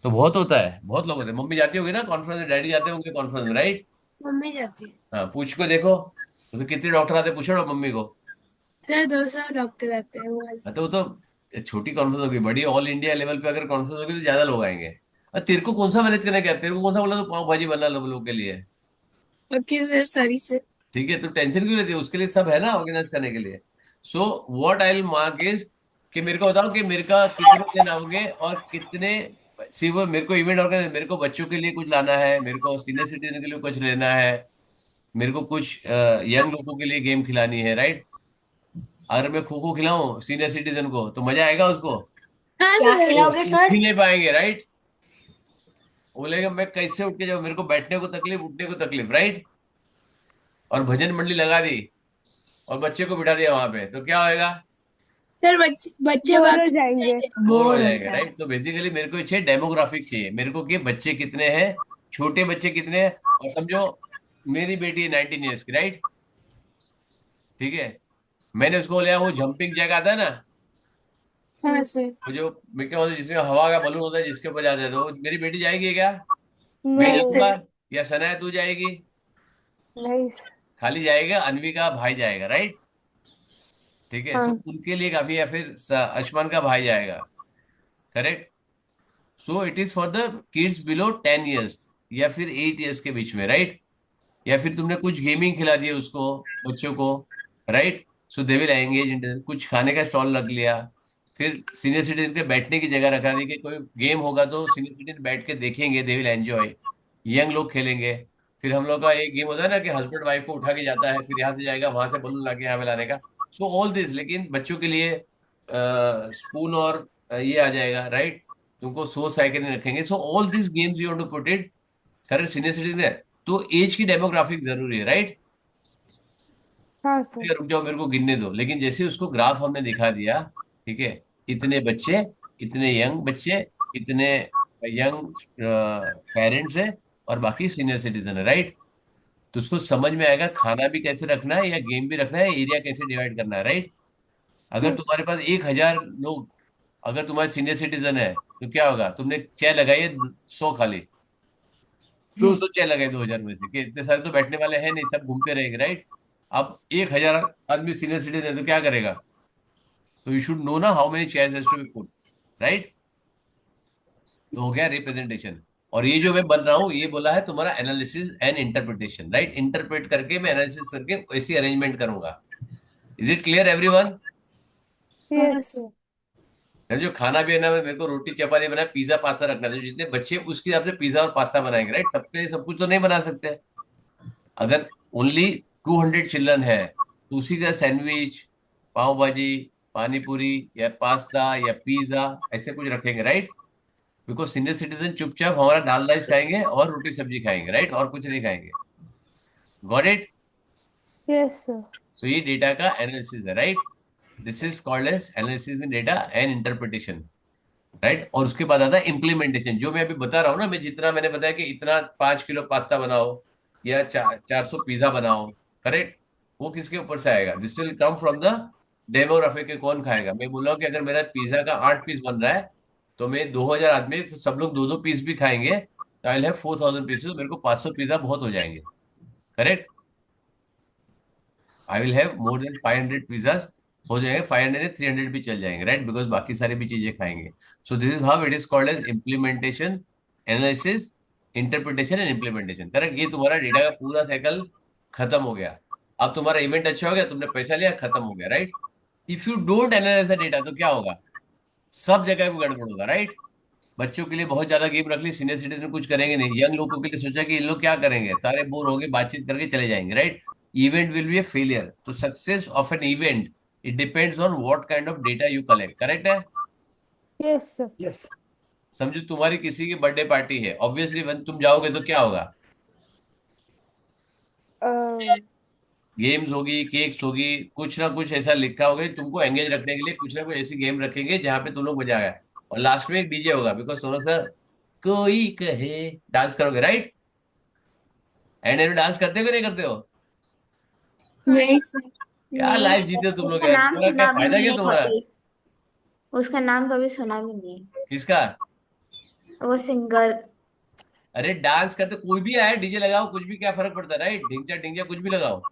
तो बहुत होता है, बहुत लोग होते हैं। मम्मी जाती होगी ना कॉन्फ्रेंस में, डैडी जाते होंगे कॉन्फ्रेंस में, राइट। मम्मी जाती है। हाँ, पूछ को देखो, तो कितने डॉक्टर आते हैं, पूछो ना मम्मी को। सर 200 डॉक्टर आते हैं वो। हाँ, तो वो तो छोटी कॉन्फ्रेंस होगी, बड़ी ऑल इंडिया लेवल पे अगर कॉन्फ्रेंस होगी तो ज्यादा लोग आएंगे। और तेरे को कौन सा मैनेज करना, क्या तेरे को कौन सा बोला तो पाव भाजी बना लो लोग के लिए, ओके सर, सॉरी सर। ठीक है। तो टेंशन क्यों लेती है, उसके लिए सब है ना ऑर्गेनाइज करने के लिए। So what I will mark is, कि मेरे को बताओ कि मेरे का कितने दिन आओगे और कितने, सिर्फ मेरे को इवेंट ऑर्गेनाइज, मेरे को बच्चों के लिए कुछ लाना है, मेरे को सीनियर सिटीजन के लिए कुछ लेना है, मेरे को कुछ यंग लोगों के लिए गेम खिलानी है, राइट। अगर मैं खो खो खिलाऊं सीनियर सिटीजन को तो मजा आएगा उसको? हाँ क्या सर। खिलाओगे वो सर? खेल नहीं पाएंगे, राइट। बोलेगा मैं कैसे उठ के जाऊं, मेरे को बैठने को तकलीफ, उठने को तकलीफ, राइट। और भजन मंडली लगा दी और बच्चे को बिठा दिया वहां पे, तो क्या होएगा? सर बच्चे बच्चे बोर हो बाकी जाएंगे। बोर हो बोर हो जाएंगे, गया। राइट। तो बेसिकली मेरे को चाहिए डेमोग्राफिक, चाहिए मेरे को कि बच्चे कितने हैं, छोटे बच्चे कितने हैं। और समझो मेरी बेटी है 19 ईयर्स की, राइट। ठीक है, मैंने उसको बोला वो जंपिंग जैक आता है ना, हाँ सर। वो जो मैं क्या बोलते जिसमें हवा का बलून होता है जिसके ऊपर जाते हैं, तो वो मेरी बेटी जाएगी क्या? मैं नहीं नहीं। जाऊंगा सर। या सना तू जाएगी? नहीं। खाली जाएगा अनवी का भाई जाएगा, राइट। ठीक है, सो हाँ। उनके लिए काफी, या फिर आयुष्मान का भाई जाएगा, correct. So it is for the kids below 10 years या फिर 8 ईयर्स के बीच में, राइट। या फिर तुमने कुछ गेमिंग खिला दिया उसको, बच्चों को, right. So they will engage in, कुछ खाने का स्टॉल रख लिया। फिर सीनियर सिटीजन के बैठने की जगह रखा दी कि कोई गेम होगा तो सीनियर सिटीजन बैठ के देखेंगे, दे विल एंजॉय। यंग लोग खेलेंगे। फिर हम लोग का एक गेम होता है ना कि हस्बैंड वाइफ को उठा के जाता है, फिर यहाँ से जाएगा वहां से बलून लाके यहाँ पे लाने का। सो ऑल दिस, लेकिन बच्चों के लिए स्पून और ये आ जाएगा, राइट। तुमको 100 साइकिल रखेंगे। So all this games you want to put it, correct, senior citizen है। तो एज की डेमोग्राफिक जरूरी है, राइट। हाँ सर। रुक जाओ मेरे को गिनने दो, लेकिन जैसे उसको ग्राफ हमने दिखा दिया, ठीक है, इतने बच्चे, इतने यंग बच्चे, इतने यंग पेरेंट्स है, और बाकी सीनियर सिटीजन है, राइट। तो उसको समझ में आएगा खाना भी कैसे रखना है, या गेम भी रखना है, एरिया कैसे डिवाइड करना है, राइट। अगर तुम्हारे पास 1,000 लोग, अगर तुम्हारे सीनियर सिटीजन है, तो क्या होगा, तुमने चेयर लगाई है 100 खाली, 200 चेयर लगाए 2,000 में से, कि इतने सारे तो बैठने वाले हैं नहीं, सब घूमते रहेंगे, राइट। अब 1,000 आदमी सीनियर सिटीजन है तो क्या करेगा? तो यू शुड नो ना how many chairs has to be put, right. तो हो गया रिप्रेजेंटेशन। और ये जो मैं बन रहा हूँ, ये बोला है तुम्हारा analysis and interpretation, right. Interpret करके मैं एनालिसिस करके ऐसी अरेंजमेंट करूंगा। Is it clear everyone? Yes बस। सर। जो खाना भी है ना, मेरे को रोटी चपाती बना, पिज्जा पास्ता रखना है, तो जितने बच्चे उसके हिसाब से पिज्जा और पास्ता बनाएंगे, राइट। सबके लिए सब कुछ तो नहीं बना सकते। अगर ओनली 200 चिल्ड्रन है तो उसी का सैंडविच, पाव भाजी, पानी पूरी, या पास्ता या पिज्जा, ऐसे कुछ रखेंगे, राइट। बिकॉज सीनियर सिटीजन चुपचाप हमारा दाल राइस खाएंगे और रोटी सब्जी खाएंगे, राइट, और कुछ नहीं खाएंगे। Got it? Yes sir. So ये डेटा का एनालिसिस है, right. This is called as analysis in data and interpretation, right. और उसके बाद आता है इम्प्लीमेंटेशन, जो मैं अभी बता रहा हूँ ना, मैं जितना मैंने बताया कि इतना 5 किलो पास्ता बनाओ या 400 पिज्जा बनाओ, करेक्ट। वो किसके ऊपर से आएगा? This will come from the demographic के कौन खाएगा। मैं बोल रहा हूँ कि अगर मेरा पिज्जा का 8 पीस बन रहा है, तो मैं 2,000 आदमी, तो सब लोग 2-2 पीस भी खाएंगे, तो आई विल हैव 4,000 पीसेस, मेरे को 500 पिज्जा बहुत हो जाएंगे, correct. I will have more than 500 pizzas हो जाएंगे, 500 या 300 भी चल जाएंगे, राइट, बिकॉज बाकी सारी भी चीजें खाएंगे। So this is how it is called as implementation, analysis, interpretation and implementation, correct. ये तुम्हारा डेटा का पूरा साइकिल खत्म हो गया। अब तुम्हारा इवेंट अच्छा हो गया, तुमने पैसा लिया, खत्म हो गया, right. If you don't analyse the data तो क्या होगा? सब जगह पे गड़बड़ होगा, राइट। बच्चों के लिए बहुत ज्यादा गेम रख ली, सीनियर सिटीजन कुछ करेंगे नहीं, यंग लोगों के लिए सोचा कि इन लोग क्या करेंगे, सारे बोर हो गए, बातचीत करके चले जाएंगे, right. Event will be a failure. तो success of an event, it depends on what kind of data you collect, correct है। Yes sir. यस। समझो तुम्हारी किसी की बर्थडे पार्टी है, ऑब्वियसली तुम जाओगे तो क्या होगा? गेम्स होगी, केक्स होगी, कुछ ना कुछ ऐसा लिखा होगा, तुमको एंगेज रखने के लिए कुछ ना कुछ ऐसी गेम रखेंगे जहां पे तुम लोग मजा आएगा। और लास्ट में एक डीजे होगा, बिकॉज तुम लोग सर कोई कहे डांस करोगे, राइट। एंड में डांस करते हो कि नहीं करते हो? नहीं सर। क्या नहीं, लाइफ जीते हो तुम लोग उसका यार, नाम तुम्हारा क्या सुना भी फायदा, नहीं क्या है तुम्हारा? कभी। उसका नाम कभी सुना भी नहीं। किसका? वो सिंगर। अरे डांस करते कोई भी आए, डीजे लगाओ, कुछ भी, क्या फर्क पड़ता है, राइट। ढिंचा ढिंचा कुछ भी लगाओ।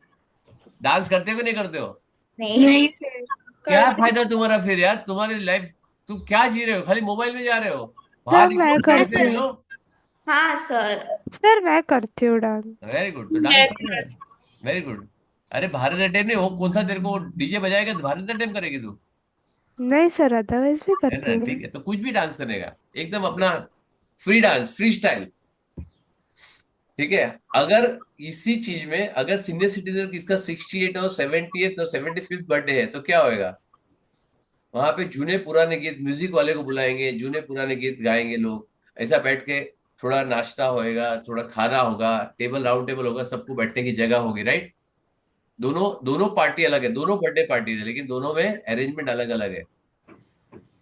डांस करते हो कि नहीं करते हो? नहीं। नहीं सर। क्या करते। फायदा तुम्हारा फिर यार, तुम्हारी लाइफ, तुम क्या जी रहे हो, खाली मोबाइल में जा रहे हो। बाहर सर निकलो, मैं घूमो हाँ करती फिर सर। हूँ। लो। हाँ सर। सर मैं करती हूँ डांस। वेरी गुड, तो डांस मैं करना है। करते। Very good. अरे भारतनाट्यम नहीं, वो कौन सा तेरे को डीजे बजाएगा तो भारतनाट्यम करेगी तू? नहीं सर, अदरवाइज भी है करती ना, हूँ मैं। ठीक है, तो कुछ भी डांस करेगा, एकदम अपना फ्री डांस, फ्री स्टाइल, ठीक है। अगर इसी चीज में अगर सीनियर सिटीजन किसका 68 और 70th और 75th बर्थडे है, तो क्या होएगा? वहां पे जूने पुराने गीत, म्यूजिक वाले को बुलाएंगे, जूने पुराने गीत गाएंगे लोग, ऐसा बैठ के थोड़ा नाश्ता होएगा, थोड़ा खाना होगा, टेबल राउंड टेबल होगा, सबको बैठने की जगह होगी, राइट। दोनों दोनों पार्टी अलग है, दोनों बर्थडे पार्टी है, लेकिन दोनों में अरेंजमेंट अलग अलग है।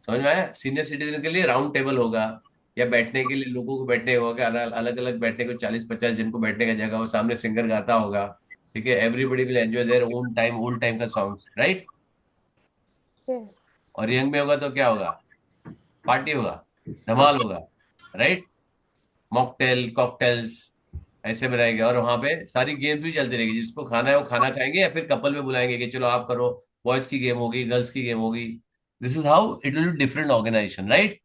समझ में आया? सीनियर सिटीजन के लिए राउंड टेबल होगा, या बैठने के लिए लोगों को बैठने होगा, अलग अलग बैठने को 40-50 जन को बैठने का जगह हो, सामने सिंगर गाता होगा, ठीक है, everybody will enjoy their own time का सॉन्ग्स, राइट। yes, और यंग में होगा तो क्या होगा? पार्टी होगा, धमाल होगा, राइट। मॉकटेल कॉकटेल्स ऐसे बनाएंगे, और वहां पे सारी गेम्स भी चलती रहेगी, जिसको खाना है वो खाना खाएंगे, या फिर कपल में बुलाएंगे कि चलो आप करो, बॉयज की गेम होगी, गर्ल्स की गेम होगी। This is how it will be different organization, right.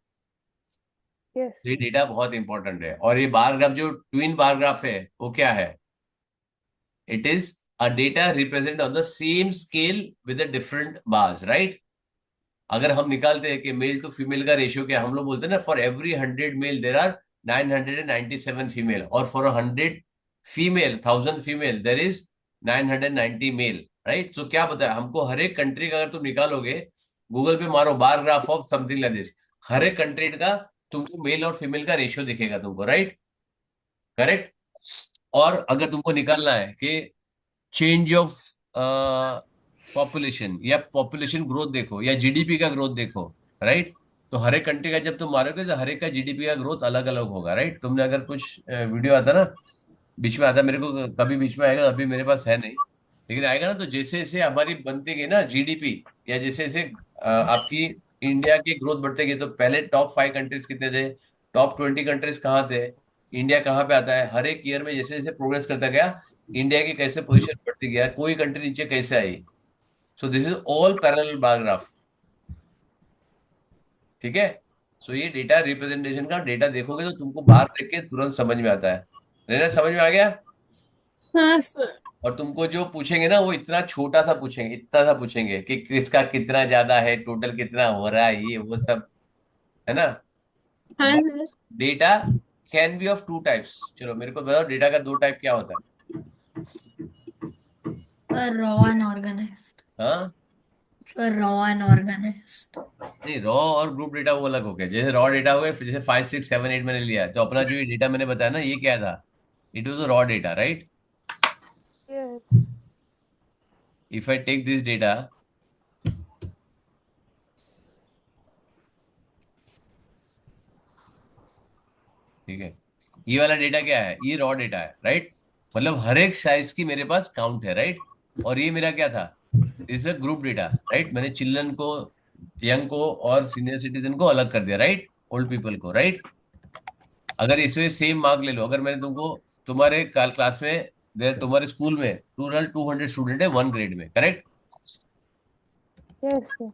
yes, ये डेटा बहुत इंपॉर्टेंट है। और ये बार ग्राफ, जो ट्विन बार ग्राफ है, वो क्या है? It is a data represent on the same scale with different bars, right. अगर हम निकालते हैं कि मेल टू फीमेल का रेशियो क्या, हम लोग बोलते हैं ना, for every 100 male there are 997 female, और for 100 female, 1000 female, there is 990 male, right. So क्या पता है हमको, हर एक कंट्री का अगर तुम निकालोगे, गूगल पे मारो bar graph of something like this, हर एक कंट्री का तुमको मेल और फीमेल का रेशियो दिखेगा तुमको, राइट, करेक्ट। और अगर तुमको निकालना है कि चेंज ऑफ पॉपुलेशन, या पॉपुलेशन ग्रोथ देखो, या जीडीपी का ग्रोथ देखो, राइट, तो हर एक कंट्री का जब तुम मारोगे तो हर एक का जीडीपी का ग्रोथ अलग अलग होगा, राइट। तुमने अगर कुछ वीडियो आता ना, बीच में आता, मेरे को कभी बीच में आएगा, अभी मेरे पास है नहीं, लेकिन आएगा ना, तो जैसे जैसे हमारी बनती गई ना जीडीपी, या जैसे जैसे आपकी इंडिया की ग्रोथ बढ़ते गई, तो पहले टॉप 5 कंट्रीज कितने थे, टॉप 20 कंट्रीज कहाँ थे, इंडिया कहाँ पे आता है, हर एक ईयर में जैसे जैसे प्रोग्रेस करता गया, इंडिया की कैसे पोजीशन बढ़ती गया, कोई कंट्री नीचे कैसे आई। So this is all parallel bar graph, ठीक है। सो ये डेटा रिप्रेजेंटेशन का डेटा देखोगे तो तुमको बाहर देख के तुरंत समझ में आता है। रेना, समझ में आ गया? हाँ सर। और तुमको जो पूछेंगे ना, वो इतना छोटा सा पूछेंगे, इतना सा पूछेंगे कि किसका कितना ज्यादा है, टोटल कितना हो रहा है, ये वो सब, है ना। हाँ but sir. Data can be of 2 types. चलो मेरे को बताओ, डेटा का 2 टाइप क्या होता रॉ एंड ऑर्गेनाइज्ड। है? हाँ, रॉ एंड ऑर्गेनाइज्ड। नहीं, रॉ और ग्रुप डेटा वो अलग हो गया। जैसे रॉ डेटा हो गया, फिर जैसे 5 6 7 8 मैंने लिया, तो अपना जो ये डेटा मैंने बताया ना, ये क्या था? It was raw data, right. yes, if I take this data, ठीक है, ये वाला डेटा क्या है? ये रॉ डेटा है, राइट। मतलब हर एक साइज की मेरे पास काउंट है, राइट। और ये मेरा क्या था? Is a group data, right. मैंने चिल्ड्रन को, यंग को और सीनियर सिटीजन को अलग कर दिया, राइट, ओल्ड पीपल को, राइट। अगर इसमें सेम मार्क ले लो, अगर मैंने तुमको, तुम्हारे क्लास में, तुम्हारे स्कूल में टोटल 200 स्टूडेंट है 1 ग्रेड में, करेक्ट। yes, sir.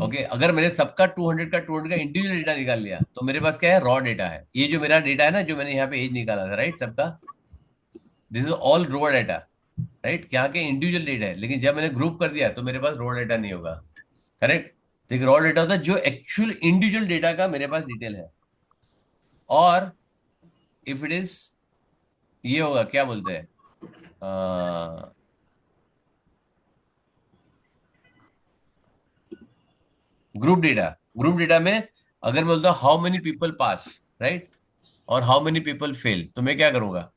ओके, अगर मैंने सबका 200 का इंडिविजुअल डेटा निकाल लिया, तो मेरे पास क्या है? रॉ डेटा है। ये जो मेरा डेटा है ना, जो मैंने यहाँ पे एज निकाला था, राइट, सबका, this is all raw data, right. क्या के इंडिविजुअल डेटा है, लेकिन जब मैंने ग्रुप कर दिया तो मेरे पास रॉ डेटा नहीं होगा, करेक्ट। तो एक रॉ डेटा होता है जो एक्चुअल इंडिविजुअल डेटा का मेरे पास डिटेल है। और इफ इट इज, ये होगा, क्या बोलते हैं, ग्रुप डेटा। ग्रुप डेटा में अगर मैं बोलता हूँ how many people pass, right, और हाउ मेनी पीपल फेल, तो मैं क्या करूंगा?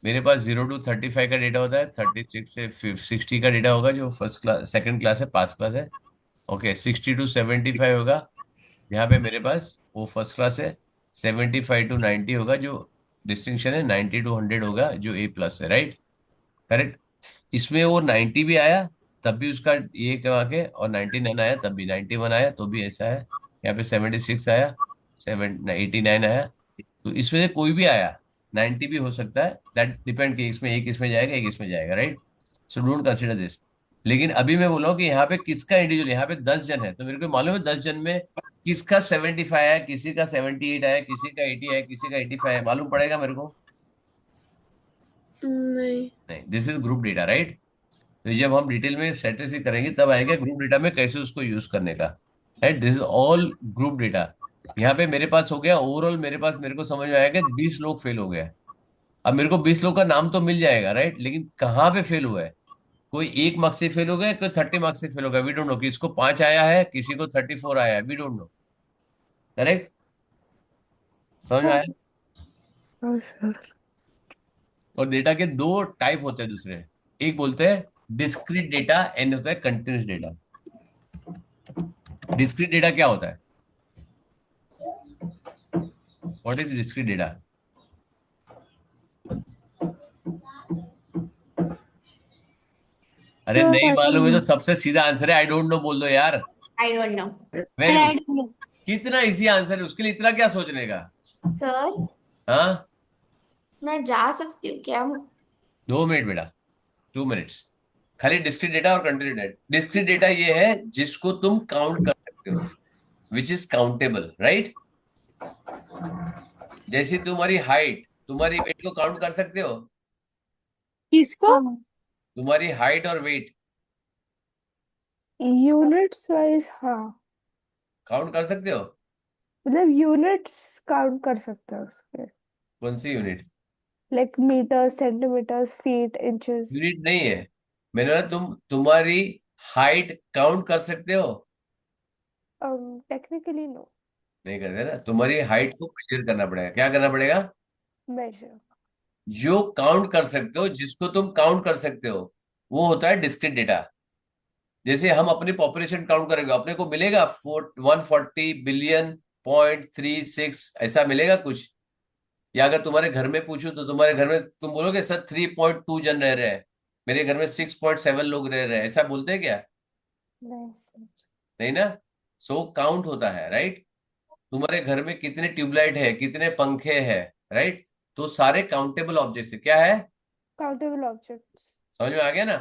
मेरे पास 0 to 35 का डेटा होता है, 36 से 60 का डेटा होगा जो फर्स्ट क्लास, सेकंड क्लास है, पास क्लास है। ओके, 60 to 75 होगा, यहाँ पे मेरे पास वो फर्स्ट क्लास है। 75 to 90 होगा जो डिस्टिंक्शन है। 90 to 100 होगा जो A+ है, राइट, करेक्ट। इसमें वो 90 भी आया तब भी उसका ये कमा के, और 99 आया तब भी, 91 आया तो भी ऐसा है। यहाँ पे 76 आया, 89 आया, तो इसमें से कोई भी आया, 90 भी हो सकता है, दैट डिपेंड कि इसमें एक इसमें जाएगा, एक इसमें जाएगा, right. So don't consider this. लेकिन अभी मैं बोला हूँ कि यहाँ पे किसका इंडिविजुअल, यहाँ पे 10 जन है, तो मेरे को मालूम है 10 जन में किसका 75 आया, किसी का 78 आया, किसी का 80 आया, किसी का 85 आया, मालूम पड़ेगा मेरे को? नहीं। नहीं, this is group data, right. तो जब हम डिटेल में स्टैटिस्टिक्स करेंगे तब आएगा ग्रुप डेटा में कैसे उसको यूज करने का, right. This is all group data. यहाँ पे मेरे पास हो गया ओवरऑल, मेरे पास, मेरे को समझ में आएगा 20 लोग फेल हो गए। अब मेरे को 20 लोग का नाम तो मिल जाएगा, राइट, लेकिन कहाँ पे फेल हुआ है? कोई 1 मार्क्स से फेल हो गया, कोई 30 मार्क्स से फेल हो गया, वी डोंट नो। किसी को 5 आया है, किसी को 34 आया है, वी डोंट नो, करेक्ट। समझ में आया? हाँ सर। और डेटा के दो टाइप होते हैं दूसरे, एक बोलते हैं डिस्क्रीट डेटा, एंड होता है कंटिन्यूस डेटा। डिस्क्रीट डेटा क्या होता है? What is discrete data? अरे सर नहीं आई डोंट मालूम है नो। तो सबसे सीधा आंसर है आई डोंट नो बोल दो यार। I don't know. Very I good. don't know. कितना इजी आंसर है, उसके लिए इतना क्या सोचने का? सर हाँ, मैं जा सकती हूँ क्या? 2 मिनट बेटा, 2 मिनट्स। खाली डिस्क्रीट डेटा और कंटिन्यूस डेटा। डिस्क्रीट डेटा ये है जिसको तुम काउंट कर सकते हो, विच इज काउंटेबल, राइट? जैसे तुम्हारी हाइट, तुम्हारी वेट को काउंट कर सकते हो? किसको? हाँ, तुम्हारी हाइट और वेट यूनिट्स वाइज हाँ, काउंट कर सकते हो? मतलब यूनिट्स काउंट कर सकते हैं उसके, कौन सी unit? Like metre, centimetres, feet, inches. Unit नहीं है। मैंने बोला तुम्हारी हाइट काउंट कर सकते हो? Technically no. नहीं करते ना, तुम्हारी हाइट को मेजर करना पड़ेगा। क्या करना पड़ेगा? मेजर। जो काउंट कर सकते हो, जिसको तुम काउंट कर सकते हो, वो होता है डिस्क्रीट डेटा। जैसे हम अपनी पॉपुलेशन काउंट करेंगे, अपने को मिलेगा 140 बिलियन.36 ऐसा मिलेगा कुछ? या अगर तुम्हारे घर में पूछूं तो तुम्हारे घर में तुम बोलोगे सर 3.2 जन रह रहे हैं, मेरे घर में 6.7 लोग रह रहे हैं, ऐसा बोलते हैं क्या? नहीं सर। नहीं ना। सो काउंट होता है, राइट? तुम्हारे घर में कितने ट्यूबलाइट है, कितने पंखे हैं, राइट? तो सारे काउंटेबल ऑब्जेक्ट्स है, क्या है? Countable objects. समझ में आ गया ना?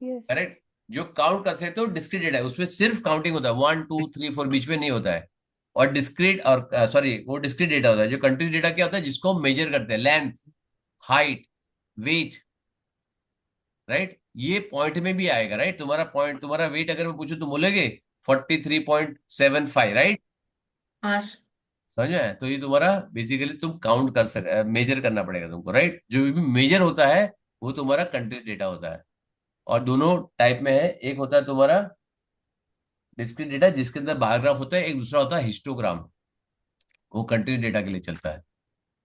यस। करेक्ट। जो काउंट कर सकते हो डिस्क्रीट डेटा है, उसमें सिर्फ काउंटिंग होता है, 1 2 3 4 बीच में नहीं होता है। और डिस्क्रीट और सॉरी, वो डिस्क्रीट डेटा होता है। जो कंटिन्यूस डेटा क्या होता है, जिसको हम मेजर करते हैं, लेंथ, हाइट, वेट, राइट? ये पॉइंट में भी आएगा, राइट? तुम्हारा पॉइंट, तुम्हारा वेट अगर मैं पूछूं तो बोलोगे 43.75, राइट? हाँ समझ में आया? तो ये तुम्हारा बेसिकली तुम काउंट कर सक, मेजर करना पड़ेगा तुमको, राइट? जो भी मेजर होता है वो तुम्हारा कंटिन्यूस डेटा होता है। और दोनों टाइप में है, एक होता है तुम्हारा डिस्क्रीट डेटा जिसके अंदर बार ग्राफ होता है, एक दूसरा होता है हिस्टोग्राम, वो कंटिन्यूस डेटा के लिए चलता है,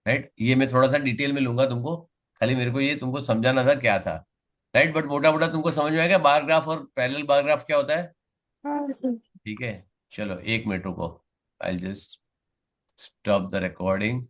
राइट? ये मैं थोड़ा सा डिटेल में लूंगा तुमको, खाली मेरे को ये तुमको समझाना था क्या था, राइट? बट मोटा मोटा तुमको समझ में आएगा बार ग्राफ और पैरेलल बार ग्राफ क्या होता है। हाँ सर। ठीक है, चलो 1 मिनट रुको, I just stop the recording.